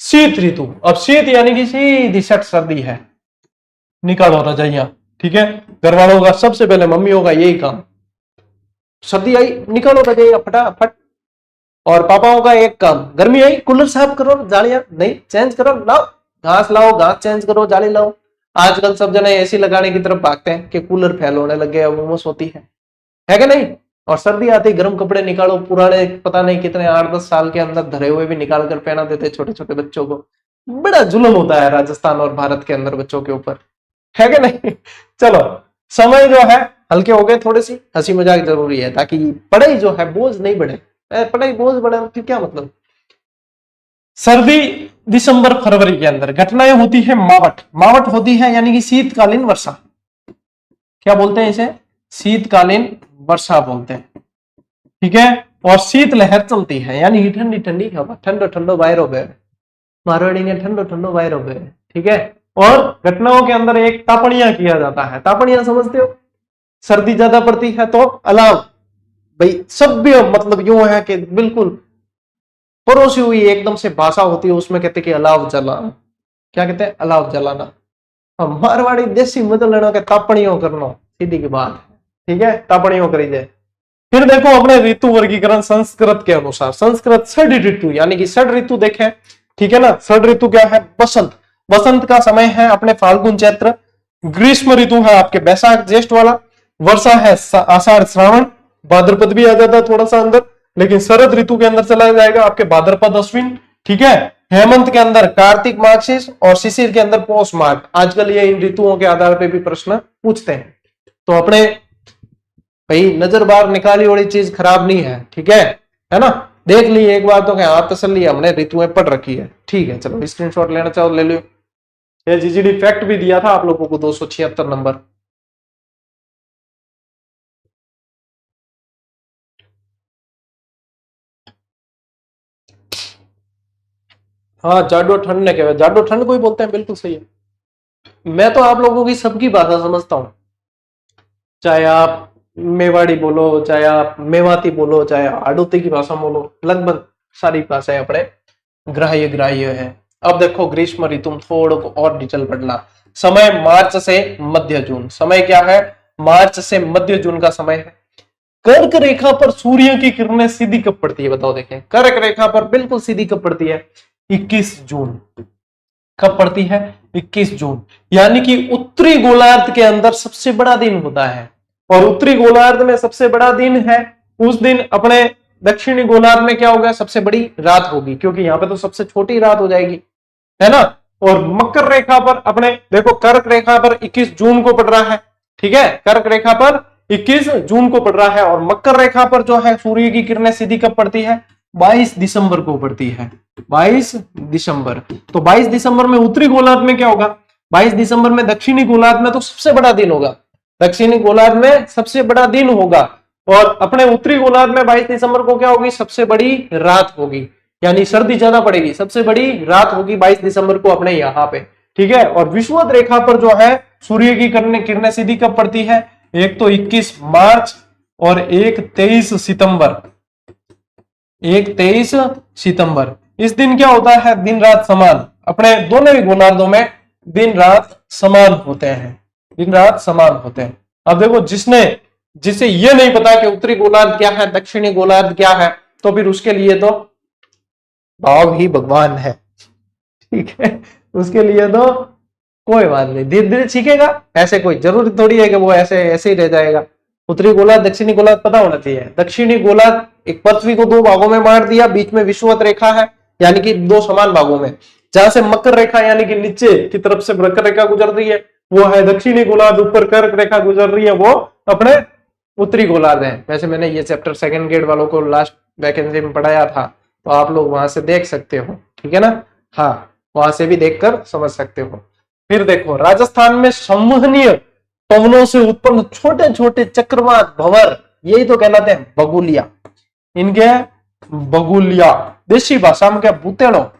शीत ऋतु, अब शीत यानी कि सीधी सट सर्दी है, निकालो रजाइयां, ठीक है। घर वालों का सबसे पहले मम्मियों का यही काम, सर्दी आई निकालो रजाइयां फटाफट, और पापाओं का एक काम, गर्मी आई कूलर साफ करो, जालियां नहीं चेंज करो, लाओ घास चेंज करो, जाली लाओ। आजकल सब जने एसी लगाने की तरफ भागते हैं कि कूलर फेल होने लग गए, उमस होती है कि नहीं। और सर्दी आती गर्म कपड़े निकालो, पुराने पता नहीं कितने 8-10 साल के अंदर धरे हुए भी निकाल कर पहना देते छोटे छोटे बच्चों को। बड़ा जुल्म होता है राजस्थान और भारत के अंदर बच्चों के ऊपर, है कि नहीं। चलो, समय जो है हल्के हो गए, थोड़ी सी हंसी मजाक जरूरी है ताकि पढ़ाई जो है बोझ नहीं बढ़े, पढ़ाई बोझ बढ़े फिर क्या मतलब। सर्दी दिसंबर फरवरी के अंदर घटनाएं होती है मावट, मावट होती है यानी कि शीतकालीन वर्षा, क्या बोलते हैं इसे, शीतकालीन वर्षा बोलते हैं, ठीक है। और शीतलहर चलती है यानी ठंडी ठंडी हवा, ठंडो ठंडो वायरो बहे, मारवाड़ी ने ठंडो ठंडो वायरो बहे, ठीक है। और घटनाओं के अंदर एक तापणिया किया जाता है, तापणिया समझते हो, सर्दी ज्यादा पड़ती है तो अलाव, भाई सभ्य मतलब यूं है कि बिल्कुल परोसी हुई एकदम से भाषा होती है, उसमें कहते कि अलाव जलाना, क्या कहते हैं, अलाव जलाना। हम मारवाड़ी देसी मतलब लेना के तापणियों करना, सीधी की बात, ठीक है, तापणियों करी जाए। फिर देखो अपने ऋतु वर्गीकरण संस्कृत के अनुसार, संस्कृत षड ऋतु यानी कि षड ऋतु देखें, ठीक है ना। षड ऋतु क्या है, बसंत, बसंत का समय है अपने फाल्गुन चैत्र, ग्रीष्म ऋतु है आपके बैसाख ज्येष्ठ वाला, वर्षा है आषाढ़ श्रावण, भाद्रपद भी आ जाता है थोड़ा सा अंदर, लेकिन शरद ऋतु के अंदर चला जाएगा आपके भाद्रपद अश्विन, ठीक है। हेमंत के अंदर कार्तिक मार्गशीर्ष और शिशिर के अंदर पौष माघ। आजकल ये इन ऋतुओं के आधार पर भी प्रश्न पूछते हैं, तो अपने भाई नजर बार निकाली वाली चीज खराब नहीं है, ठीक है ना। देख ली एक बार तो क्या, हाँ तसल्ली हमने ऋतुएं पढ़ रखी है, ठीक है। चलो स्क्रीनशॉट लेना चाहो ले लो। ये जीजीडी फैक्ट भी दिया था आप लोगों को 276 नंबर। हाँ, जाडो ठंड ने कहते, जाडो ठंड को ही बोलते हैं, बिल्कुल सही है। मैं तो आप लोगों की सबकी भाषा समझता हूं, चाहे आप मेवाड़ी बोलो, चाहे आप मेवाती बोलो, चाहे आड़ूती की भाषा बोलो, लगभग सारी भाषाएं अपने ग्राह्य ग्राह्य है। अब देखो ग्रीष्म ऋतु में थोड़ा और डिटेल पढ़ना, समय मार्च से मध्य जून, समय क्या है, मार्च से मध्य जून का समय है। कर्क रेखा पर सूर्य की किरणें सीधी कब पड़ती है, बताओ देखें, कर्क रेखा पर बिल्कुल सीधी कब पड़ती है, 21 जून। कब पड़ती है, 21 जून, यानी कि उत्तरी गोलार्ध के अंदर सबसे बड़ा दिन होता है, और उत्तरी गोलार्ध में सबसे बड़ा दिन है, उस दिन अपने दक्षिणी गोलार्ध में क्या होगा, सबसे बड़ी रात होगी, क्योंकि यहाँ पे तो सबसे छोटी रात हो जाएगी, है ना। और मकर रेखा पर अपने देखो, कर्क रेखा पर 21 जून को पड़ रहा है, ठीक है, कर्क रेखा पर 21 जून को पड़ रहा है, और मकर रेखा पर जो है सूर्य की किरणें सीधी कब पड़ती है, 22 दिसंबर को पड़ती है, 22 दिसंबर। तो 22 दिसंबर में उत्तरी गोलार्ध में क्या होगा, 22 दिसंबर में दक्षिणी गोलार्ध में तो सबसे बड़ा दिन होगा, दक्षिणी गोलार्ध में सबसे बड़ा दिन होगा, और अपने उत्तरी गोलार्ध में 22 दिसंबर को क्या होगी, सबसे बड़ी रात होगी, यानी सर्दी ज्यादा पड़ेगी, सबसे बड़ी रात होगी 22 दिसंबर को अपने यहाँ पे, ठीक है। और विषुवत रेखा पर जो है सूर्य की किरणें सीधी कब पड़ती है, एक तो 21 मार्च और एक 23 सितंबर, एक 23 सितंबर। इस दिन क्या होता है, दिन रात समान, अपने दोनों ही गोलार्धों में दिन रात समान होते हैं, दिन रात समान होते हैं। अब देखो जिसे ये नहीं पता कि उत्तरी गोलार्ध क्या है, दक्षिणी गोलार्ध क्या है, तो फिर उसके लिए तो भाव ही भगवान है, ठीक है। उसके लिए तो कोई बात नहीं, धीरे धीरे सीखेगा, ऐसे कोई जरूरी थोड़ी है कि वो ऐसे ऐसे ही रह जाएगा। उत्तरी गोलार्ध दक्षिणी गोलार्ध पता होना चाहिए। दक्षिणी गोलार्ध एक पृथ्वी को दो भागों में बांट दिया, बीच में विषुवत रेखा है, यानी कि दो समान भागों में, जहां से मकर रेखा यानी कि नीचे की तरफ से मकर रेखा गुजर रही है वो है दक्षिणी गोलार्ध, ऊपर कर्क रेखा गुजर रही है वो अपने उत्तरी गोलार्ध है। वैसे मैंने ये चैप्टर सेकंड ग्रेड वालों को लास्ट वैकेंसी में पढ़ाया था, तो आप लोग वहां से देख सकते हो, ठीक है ना। हाँ, वहां से भी देखकर समझ सकते हो। फिर देखो, राजस्थान में संवहनीय पवनों से उत्पन्न छोटे छोटे चक्रवात भंवर, यही तो कहलाते हैं बगुलिया। इनके बगुलिया, देसी भाषा में क्या, भूतेड़ो,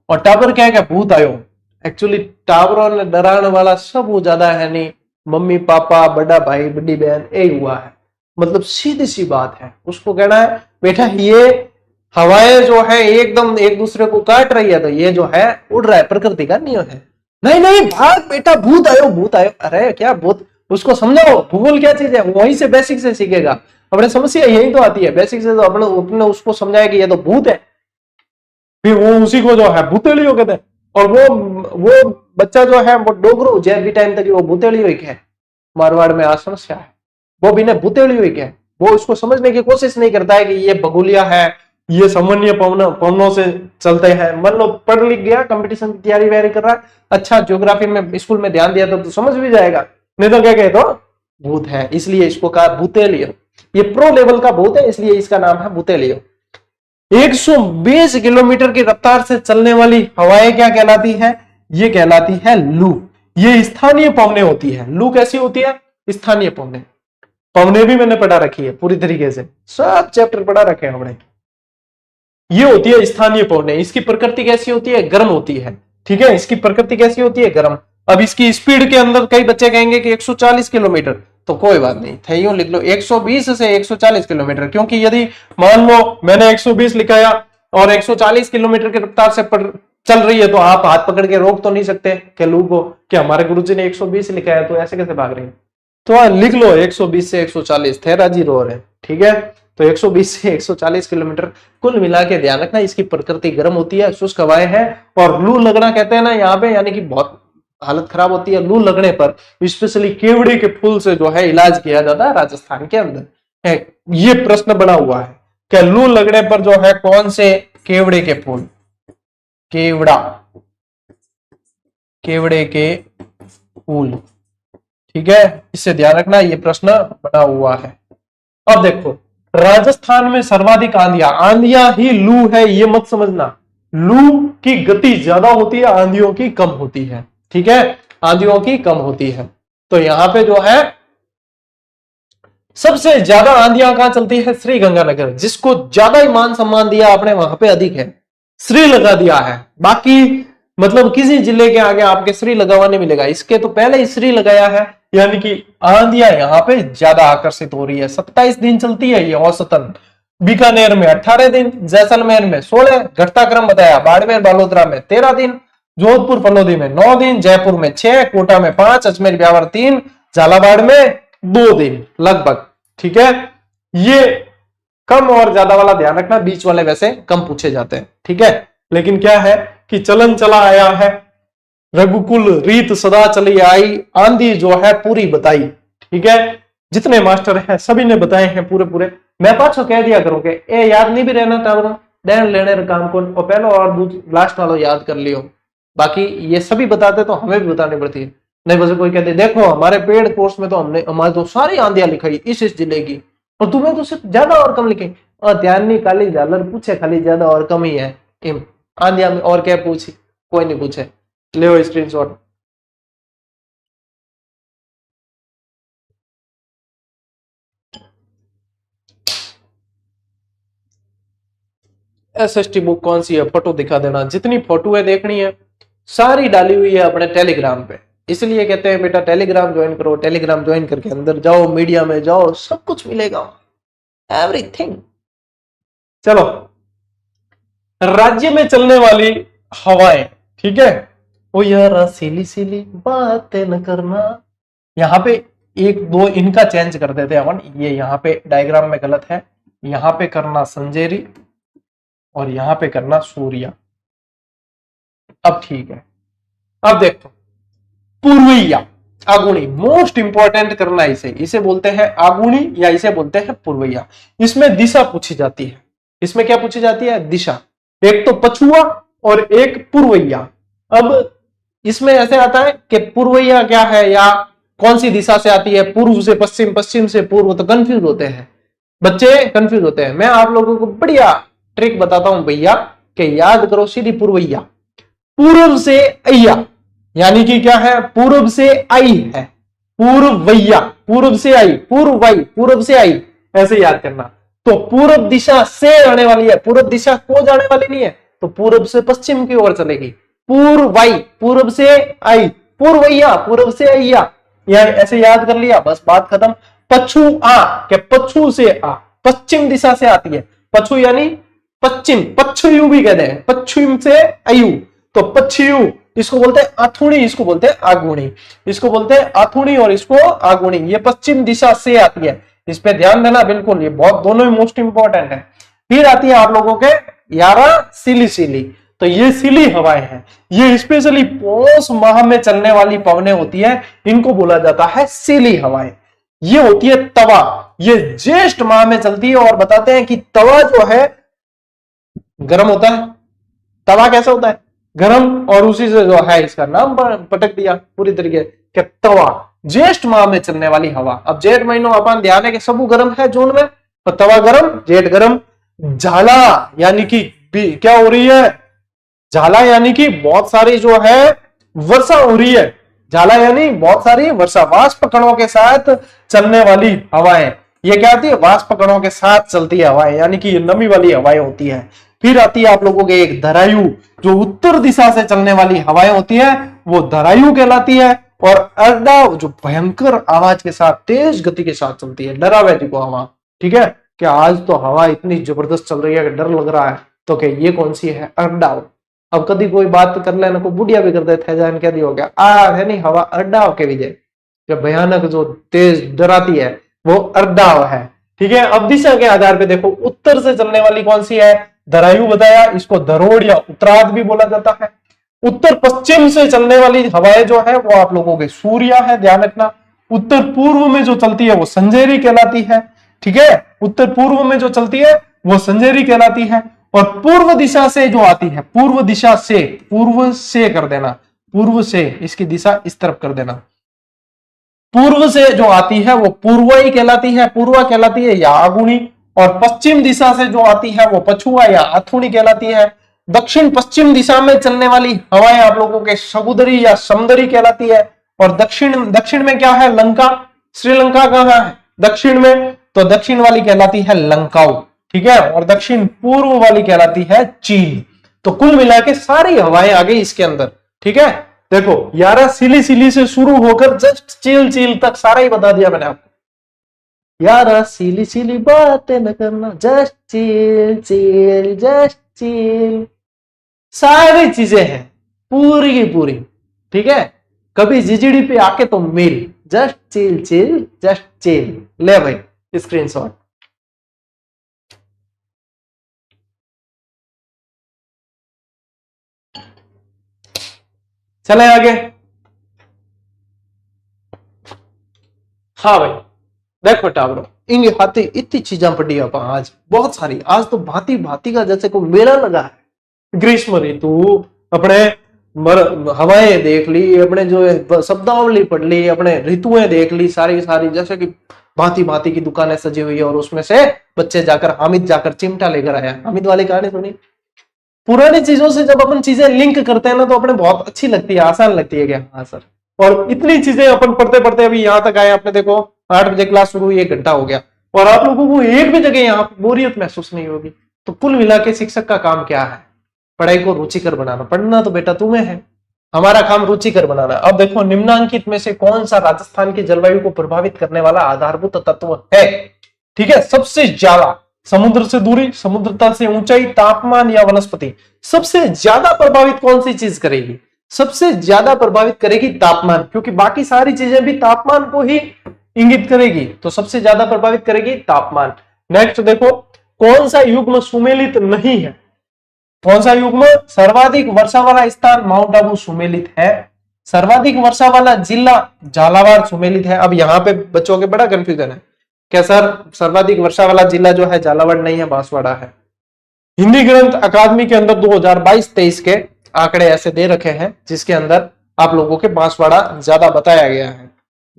और टाबर क्या है, क्या भूत आयो। एक्चुअली टावरों ने डराने वाला सब वो ज्यादा है नहीं, मम्मी पापा बड़ा भाई बड़ी बहन यही हुआ है। मतलब सीधी सी बात है, उसको कहना है बेटा ये हवाएं जो है एकदम एक दूसरे को काट रही है, तो ये जो है उड़ रहा है, प्रकृति का नियम है। नहीं नहीं भाग बेटा, भूत आयो भूत आयो, अरे क्या भूत, उसको समझाओ भूगोल क्या चीज है, वहीं से बेसिक से सीखेगा। अपने समस्या यही तो आती है, बेसिक से तो अपने उसको समझाया कि ये तो भूत है, फिर वो उसी को जो है भूतेलियो कहते हैं। और वो बच्चा जो है वो डोगरू जय भी टाइम तक वो भूतेलियो ही है, मारवाड़ में आज समस्या है, वो भी भूतेलियो ही है। वो उसको समझने की कोशिश नहीं करता है कि ये बगुलिया है, ये सामान्य पवनों से चलते हैं। मान लो पढ़ लिख गया, कंपटीशन की तैयारी वैयारी कर रहा है, अच्छा ज्योग्राफी में स्कूल में ध्यान दिया तो समझ भी जाएगा, नहीं तो क्या कहे तो भूत है, इसलिए इसको कहा भूतेलियो। ये प्रो लेवल का भूत है, इसलिए इसका नाम है भूतेलियो। 120 किलोमीटर की रफ्तार से चलने वाली हवाएं क्या कहलाती है, ये कहलाती है लू। ये स्थानीय पवनें होती है। लू कैसी होती है, स्थानीय पवनें। पवनें भी मैंने पढ़ा रखी है पूरी तरीके से, सब चैप्टर पढ़ा रखे हैं हमने। ये होती है स्थानीय पवनें। इसकी प्रकृति कैसी होती है, गर्म होती है, ठीक है। इसकी प्रकृति कैसी होती है, गर्म। अब इसकी स्पीड के अंदर कई बच्चे कहेंगे कि 140 किलोमीटर, तो कोई बात नहीं, थे यूं लिख लो 120 से 140 किलोमीटर, क्योंकि यदि मान लो मैंने 120 लिखाया और 140 किलोमीटर की रफ्तार से चल रही है, तो आप हाथ पकड़ के रोक तो नहीं सकते कि लू को, कि हमारे गुरुजी ने 120 लिखाया तो ऐसे कैसे भाग रही है। तो लिख लो 120 से 140, थे राजी रो रहे, ठीक है। तो 120 से 140 किलोमीटर, कुल मिला के ध्यान रखना इसकी प्रकृति गर्म होती है, शुष्क हवाएं हैं। और लू लगना कहते हैं ना यहाँ पे, यानी कि बहुत हालत खराब होती है लू लगने पर। स्पेशली केवड़े के फूल से जो है इलाज किया जाता है राजस्थान के अंदर। ये प्रश्न बना हुआ है कि लू लगने पर जो है कौन से केवड़े के फूल, केवड़ा, केवड़े के फूल, ठीक है, इससे ध्यान रखना, ये प्रश्न बना हुआ है। अब देखो, राजस्थान में सर्वाधिक आंधियां, आंधियां ही लू है ये मत समझना। लू की गति ज्यादा होती है, आंधियों की कम होती है, ठीक है, आंधियों की कम होती है। तो यहां पे जो है सबसे ज्यादा आंधियां कहां चलती है, श्री गंगानगर, जिसको ज्यादा ही मान सम्मान दिया आपने वहां पे अधिक है, श्री लगा दिया है। बाकी मतलब किसी जिले के आगे आपके श्री लगा हुआ नहीं मिलेगा, इसके तो पहले ही श्री लगाया है, यानी कि आंधियां यहाँ पे ज्यादा आकर्षित हो रही है। 27 दिन चलती है ये औसतन। बीकानेर में 18 दिन, जैसलमेर में 16, घटता क्रम बताया, बाड़मेर बालोतरा में 13 दिन, जोधपुर फलोदी में 9 दिन, जयपुर में 6, कोटा में 5, अजमेर ब्यावर 3, झालावाड़ में 2 दिन लगभग, ठीक है। ये कम और ज्यादा वाला ध्यान रखना, बीच वाले वैसे कम पूछे जाते हैं, ठीक है। लेकिन क्या है कि चलन चला आया है, रघुकुल रीत सदा चली आई, आंधी जो है पूरी बताई, ठीक है। जितने मास्टर हैं सभी ने बताए हैं पूरे पूरे। मैं पाछो कह दिया करूं कि ए याद नहीं भी रहना टावरों, देन लेने काम को और पहलो और लास्ट वालों याद कर लियो। बाकी ये सभी बताते तो हमें भी बतानी पड़ती है। नहीं बस कोई कहते देखो हमारे पेड कोर्स में तो हमने हमारे तो सारी आंधियां लिखाई इस जिले की, और तुम्हें तो सिर्फ ज्यादा और कम लिखे, और ध्यान नहीं काली झालर पूछे खाली ज्यादा और कम ही है, आंधिया में और क्या पूछी, कोई नहीं पूछे, ले स्क्रीनशॉट। एसएसटी बुक कौन सी है, फोटो दिखा देना, जितनी फोटो है देखनी है सारी डाली हुई है अपने टेलीग्राम पे। इसलिए कहते हैं बेटा टेलीग्राम ज्वाइन करो, टेलीग्राम ज्वाइन करके अंदर जाओ, मीडिया में जाओ, सब कुछ मिलेगा, एवरीथिंग। चलो, राज्य में चलने वाली हवाएं, ठीक है। ओ यार सीली सीली बातें न करना, यहाँ पे एक दो इनका चेंज कर देते हैं अपन, ये यहाँ पे डायग्राम में गलत है, यहाँ पे करना संजेरी और यहाँ पे करना सूर्या। अब ठीक है, अब देखो पूर्वैया आगुणी, मोस्ट इंपॉर्टेंट करना इसे, इसे बोलते हैं आगुणी या इसे बोलते हैं पूर्वैया। इसमें दिशा पूछी जाती है, इसमें क्या पूछी जाती है, दिशा। एक तो पछुआ और एक पूर्वैया। अब इसमें ऐसे आता है कि पूर्वैया क्या है या कौन सी दिशा से आती है, पूर्व से पश्चिम, पश्चिम से पूर्व, तो कंफ्यूज होते हैं बच्चे, कंफ्यूज होते हैं। मैं आप लोगों को बढ़िया ट्रिक बताता हूं भैया कि याद करो सीधी पूर्वैया, पूर्व से अय्या, यानी कि क्या है, पूर्व से आई है, पूर्वैया, पूर्व से आई, पूर्वई, पूर्व से आई, ऐसे याद करना। तो पूर्व दिशा से आने वाली है, पूर्व दिशा को जाने वाली नहीं है, तो पूर्व से पश्चिम की ओर चलेगी। पूर्वई, पूर्व से आई, पूर्वैया, पूर्व से अय्या, यार ऐसे याद कर लिया, बस बात खत्म। पछुआ, क्या पछू से आ, पश्चिम दिशा से आती है, पछू यानी पश्चिम, पच्छयु भी कहते हैं, पश्चिम से अयु, तो पच्छयु, इसको बोलते हैं आथुणी, इसको बोलते हैं आगुणी, इसको बोलते हैं आथुणी और इसको आगुणी। ये पश्चिम दिशा से आती है, इस पे ध्यान देना बिल्कुल, ये बहुत दोनों ही मोस्ट इंपॉर्टेंट है। फिर आती है आप लोगों के 11 सिली सिली, तो ये सिली हवाएं हैं, ये स्पेशली पौष माह में चलने वाली पवनें होती है, इनको बोला जाता है सिली हवाएं। ये होती है तवा, ये ज्येष्ठ माह में चलती है, और बताते हैं कि तवा जो है गर्म होता है। तवा कैसा होता है, गर्म, और उसी से जो है इसका नाम पटक दिया पूरी तरीके के तवा। ज्येष्ठ माह में चलने वाली हवा, अब जेठ महीनों अपन ध्यान है कि सब गर्म है जून में, तो तवा गर्म, जेठ गर्म। झाला यानी कि क्या हो रही है, झाला यानी कि बहुत सारी जो है वर्षा हो रही है, झाला यानी बहुत सारी वर्षा, वाष्प कणों के साथ चलने वाली हवाएं, ये क्या आती है, वाष्प कणों के साथ चलती है हवाएं, यानी कि ये नमी वाली हवाएं होती है। फिर आती है आप लोगों के एक धरायु, जो उत्तर दिशा से चलने वाली हवाएं होती है, वो धरायु कहलाती है। और अर्डाव, जो भयंकर आवाज के साथ, तेज गति के साथ चलती है, डरावे को हवा, ठीक है, कि आज तो हवा इतनी जबरदस्त चल रही है कि डर लग रहा है, तो क्या ये कौन सी है, अर्डाव। अब कभी कोई बात कर लेना, को बुढ़िया भी कर देते हैं, जान क्या दी हो गया आ है नहीं, हवा अर्डाव के विजय, जब भयानक जो तेज डराती है वो अर्डाव है, ठीक है। अब दिशा के आधार पे देखो, उत्तर से चलने वाली कौन सी है, धरायु बताया, इसको धरोड़ या उत्तरार्ध भी बोला जाता है। उत्तर पश्चिम से चलने वाली हवाएं जो है वो आप लोगों के सूर्या है, ध्यान रखना। उत्तर पूर्व में जो चलती है वो संजेरी कहलाती है, ठीक है, उत्तर पूर्व में जो चलती है वो संजेरी कहलाती है। और पूर्व दिशा से जो आती है, पूर्व दिशा से, पूर्व से कर देना, पूर्व से, इसकी दिशा इस तरफ कर देना, पूर्व से जो आती है वो पूर्वई कहलाती है, पूर्वा कहलाती है या आगुणी। और पश्चिम दिशा से जो आती है वो पछुआ या अथुणी कहलाती है। दक्षिण पश्चिम दिशा में चलने वाली हवाएं आप लोगों के समुद्री या समुद्री कहलाती है। और दक्षिण में क्या है, लंका, श्रीलंका कहां है, दक्षिण में, तो दक्षिण वाली कहलाती है लंकाऊ, ठीक है। और दक्षिण पूर्व वाली कहलाती है चीन। तो कुल मिला के सारी हवाएं आ गई इसके अंदर, ठीक है। देखो 11 सिली सिली से शुरू होकर जस्ट चील चील तक सारा ही बता दिया मैंने आपको। 11 सिली सिली बातें न करना, जस्ट चील चील, जस्ट चील, सारी चीजें हैं पूरी की पूरी, ठीक है। कभी जिजड़ी पे आके तो मिल, जस्ट चील चील, जस्ट चील। ले भाई स्क्रीनशॉट। चले आगे। हाँ भाई देखो टावरों, इंगे हाथी इतनी चीजें पड़ी आप आज, बहुत सारी, आज तो भांति भांति का जैसे को मेला लगा है। ग्रीष्म ऋतु, अपने हवाएं देख ली, अपने जो शब्दावली पढ़ ली, अपने ऋतुएं देख ली सारी सारी, जैसे कि भांति भांति की दुकानें सजी हुई है, और उसमें से बच्चे जाकर, हामिद जाकर चिमटा लेकर आया। हामिद वाली कहानी सुनी। पुरानी चीजों से जब अपन चीजें लिंक करते हैं ना, तो अपने बहुत अच्छी लगती है, आसान लगती है क्या, हाँ सर। और इतनी चीजें अपन पढ़ते पढ़ते अभी यहाँ तक आए, आपने देखो 8 बजे क्लास शुरू हुई, 1 घंटा हो गया, और आप लोगों को एक भी जगह यहाँ बोरियत महसूस नहीं होगी। तो कुल मिला के शिक्षक का काम क्या है, पढ़ाई को रुचिकर बनाना। पढ़ना तो बेटा तुम्हें है, हमारा काम रुचिकर बनाना। अब देखो निम्नांकित में से कौन सा राजस्थान की जलवायु को प्रभावित करने वाला आधारभूत तत्व है, ठीक है। सबसे ज्यादा समुद्र से दूरी, समुद्र तल से ऊंचाई, तापमान या वनस्पति। सबसे ज्यादा प्रभावित कौन सी चीज करेगी? सबसे ज्यादा प्रभावित करेगी तापमान, क्योंकि बाकी सारी चीजें भी तापमान को ही इंगित करेगी, तो सबसे ज्यादा प्रभावित करेगी तापमान। नेक्स्ट देखो, कौन सा युग्म सुमेलित नहीं है? कौन सा युग्म? सर्वाधिक वर्षा वाला स्थान माउंट आबू सुमेलित है, सर्वाधिक वर्षा वाला जिला झालावाड़ सुमेलित है। अब यहाँ पे बच्चों के बड़ा कंफ्यूजन है, क्या सर सर्वाधिक वर्षा वाला जिला जो है झालावाड़ नहीं है, बांसवाड़ा है। हिंदी ग्रंथ अकादमी के अंदर 2022-23 के आंकड़े ऐसे दे रखे हैं जिसके अंदर आप लोगों के बांसवाड़ा ज्यादा बताया गया है।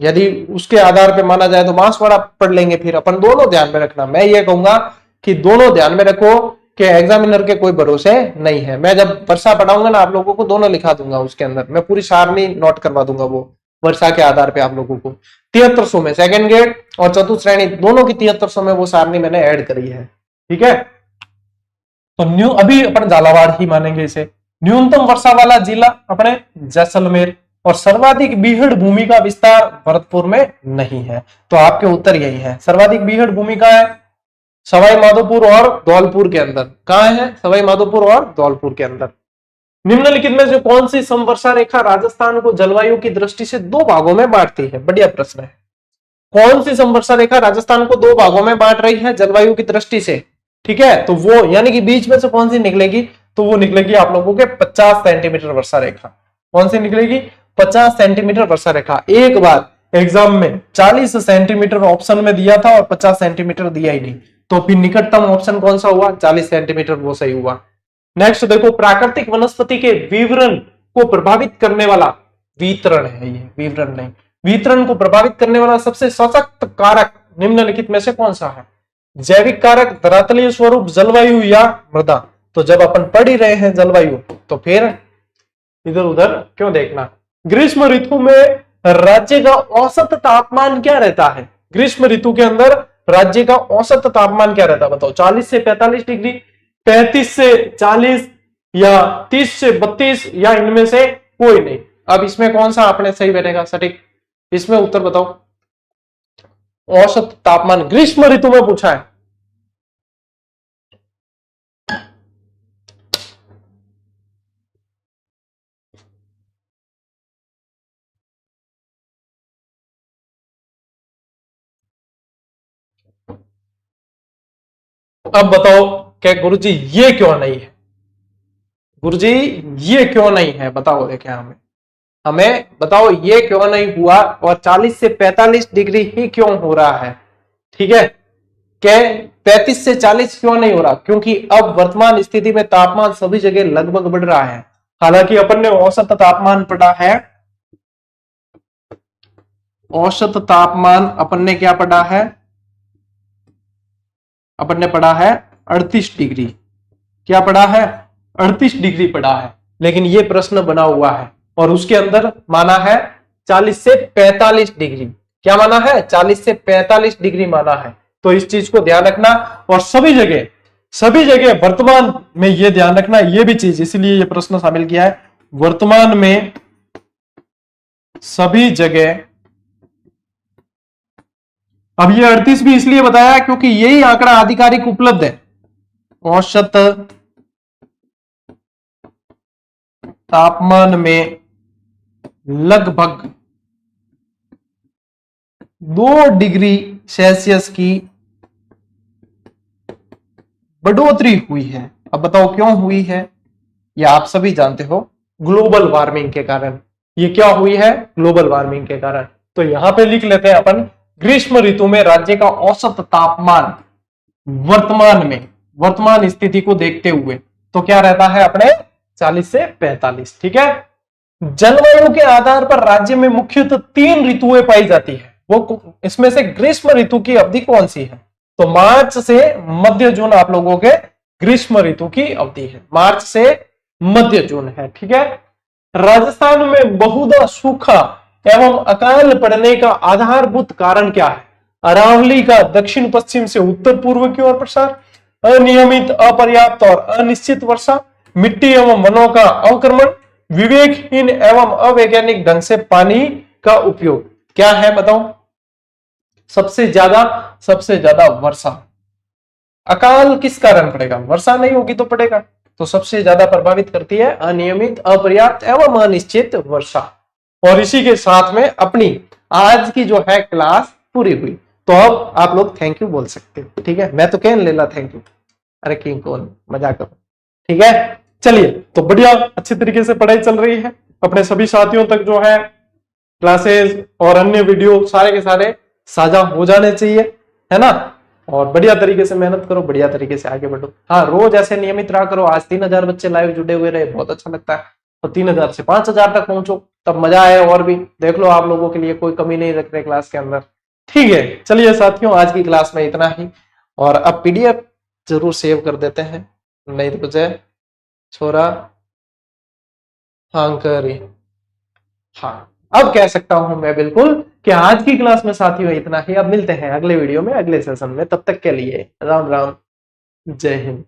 यदि उसके आधार पे माना जाए तो बांसवाड़ा पढ़ लेंगे, फिर अपन दोनों ध्यान में रखना। मैं ये कहूंगा कि दोनों ध्यान में रखो कि एग्जामिनर के कोई भरोसे नहीं है। मैं जब वर्षा पढ़ाऊंगा ना आप लोगों को दोनों लिखा दूंगा, उसके अंदर मैं पूरी सारणी नोट करवा दूंगा वो वर्षा के आधार पे आप लोगों को। 7300 में सेकंड ग्रेड और चतुर्थ श्रेणी दोनों की 7300 में वो सारणी मैंने ऐड करी है, ठीक है। तो न्यू अभी अपन झालावाड़ ही मानेंगे इसे। न्यूनतम वर्षा वाला जिला अपने जैसलमेर, और सर्वाधिक बीहड़ भूमि का विस्तार भरतपुर में नहीं है। तो आपके उत्तर यही है, सर्वाधिक बीहड़ भूमि का है सवाई माधोपुर और धौलपुर के अंदर। कहां है? सवाई माधोपुर और धौलपुर के अंदर। निम्नलिखित में से कौन सी समवर्षा रेखा राजस्थान को जलवायु की दृष्टि से दो भागों में बांटती है? बढ़िया प्रश्न है। कौन सी समवर्षा रेखा राजस्थान को दो भागों में बांट रही है जलवायु की दृष्टि से? ठीक है, तो वो यानी कि बीच में से कौन सी निकलेगी? तो वो निकलेगी आप लोगों के 50 सेंटीमीटर वर्षा रेखा। कौन सी निकलेगी? 50 सेंटीमीटर वर्षा रेखा। एक बार एग्जाम में 40 सेंटीमीटर ऑप्शन में दिया था और 50 सेंटीमीटर दिया ही नहीं, तो फिर निकटतम ऑप्शन कौन सा हुआ? 40 सेंटीमीटर, वो सही हुआ। नेक्स्ट देखो, प्राकृतिक वनस्पति के विवरण को प्रभावित करने वाला वितरण है, ये विवरण नहीं, वितरण को प्रभावित करने वाला सबसे सशक्त कारक निम्नलिखित में से कौन सा है? जैविक कारक, धरातलीय स्वरूप, जलवायु या मृदा? तो जब अपन पढ़ ही रहे हैं जलवायु तो फिर इधर उधर क्यों देखना। ग्रीष्म ऋतु में राज्य का औसत तापमान क्या रहता है? ग्रीष्म ऋतु के अंदर राज्य का औसत तापमान क्या रहता है बताओ? 40 से 45 डिग्री, 35 से 40 या 30 से 32 या इनमें से कोई नहीं। अब इसमें कौन सा आपने सही बैठेगा सटीक? इसमें उत्तर बताओ। औसत तापमान ग्रीष्म ऋतु में पूछा है। अब बताओ क्या गुरुजी ये क्यों नहीं है? गुरुजी ये क्यों नहीं है बताओ, देखें हमें हमें बताओ ये क्यों नहीं हुआ और 40 से 45 डिग्री ही क्यों हो रहा है? ठीक है, क्या 35 से 40 क्यों नहीं हो रहा? क्योंकि अब वर्तमान स्थिति में तापमान सभी जगह लगभग बढ़ रहा है। हालांकि अपन ने औसत तापमान पढ़ा है, औसत तापमान अपन ने क्या पढ़ा है? अपन ने पढ़ा है 38 डिग्री। क्या पढ़ा है? 38 डिग्री पढ़ा है, लेकिन ये प्रश्न बना हुआ है और उसके अंदर माना है 40 से 45 डिग्री। क्या माना है? 40 से 45 डिग्री माना है। तो इस चीज को ध्यान रखना, और सभी जगह वर्तमान में ये ध्यान रखना, ये भी चीज इसलिए ये प्रश्न शामिल किया है। वर्तमान में सभी जगह, अब ये 38 भी इसलिए बताया क्योंकि यही आंकड़ा आधिकारिक उपलब्ध है। औसत तापमान में लगभग 2 डिग्री सेल्सियस की बढ़ोतरी हुई है। अब बताओ क्यों हुई है? ये आप सभी जानते हो, ग्लोबल वार्मिंग के कारण। ये क्या हुई है? ग्लोबल वार्मिंग के कारण। तो यहां पे लिख लेते हैं अपन, ग्रीष्म ऋतु में राज्य का औसत तापमान वर्तमान स्थिति को देखते हुए तो क्या रहता है अपने? 40 से 45। ठीक है। जलवायु के आधार पर राज्य में मुख्यतः 3 ऋतुएं पाई जाती है। वो इसमें से ग्रीष्म ऋतु की अवधि कौन सी है? तो मार्च से मध्य जून आप लोगों के ग्रीष्म ऋतु की अवधि है, मार्च से मध्य जून है। ठीक है। राजस्थान में बहुधा सूखा एवं अकाल पड़ने का आधारभूत कारण क्या है? अरावली का दक्षिण पश्चिम से उत्तर पूर्व की ओर प्रसार, अनियमित, अपर्याप्त और अनिश्चित वर्षा, मिट्टी एवं वनों का अवक्रमण, विवेकहीन एवं अवैज्ञानिक ढंग से पानी का उपयोग। क्या है बताओ? सबसे ज्यादा वर्षा। अकाल किस कारण पड़ेगा? वर्षा नहीं होगी तो पड़ेगा। तो सबसे ज्यादा प्रभावित करती है अनियमित, अपर्याप्त एवं अनिश्चित वर्षा। और इसी के साथ में अपनी आज की जो है क्लास पूरी हुई। तो अब आप लोग थैंक यू बोल सकते हो, ठीक है? मैं तो कह लेला थैंक यू, अरे किंग कौन, मजाक करो, ठीक है? चलिए, तो बढ़िया अच्छी तरीके से पढ़ाई चल रही है। अपने सभी साथियों तक जो है क्लासेस और अन्य वीडियो सारे के सारे साझा हो जाने चाहिए, है ना? और बढ़िया तरीके से मेहनत करो, बढ़िया तरीके से आगे बढ़ो। हाँ, रोज ऐसे नियमित रहा करो। आज 3000 बच्चे लाइव जुड़े हुए रहे, बहुत अच्छा लगता है। और 3000 से 5000 तक पहुंचो, तब मजा आए। और भी देख लो, आप लोगों के लिए कोई कमी नहीं रख रहे क्लास के अंदर, ठीक है? चलिए साथियों, आज की क्लास में इतना ही। और अब पीडीएफ जरूर सेव कर देते हैं, नहीं तो कुछ छोरा हांकरी। हाँ, अब कह सकता हूं मैं बिल्कुल कि आज की क्लास में साथियों इतना ही। अब मिलते हैं अगले वीडियो में, अगले सेशन में। तब तक के लिए राम राम, जय हिंद।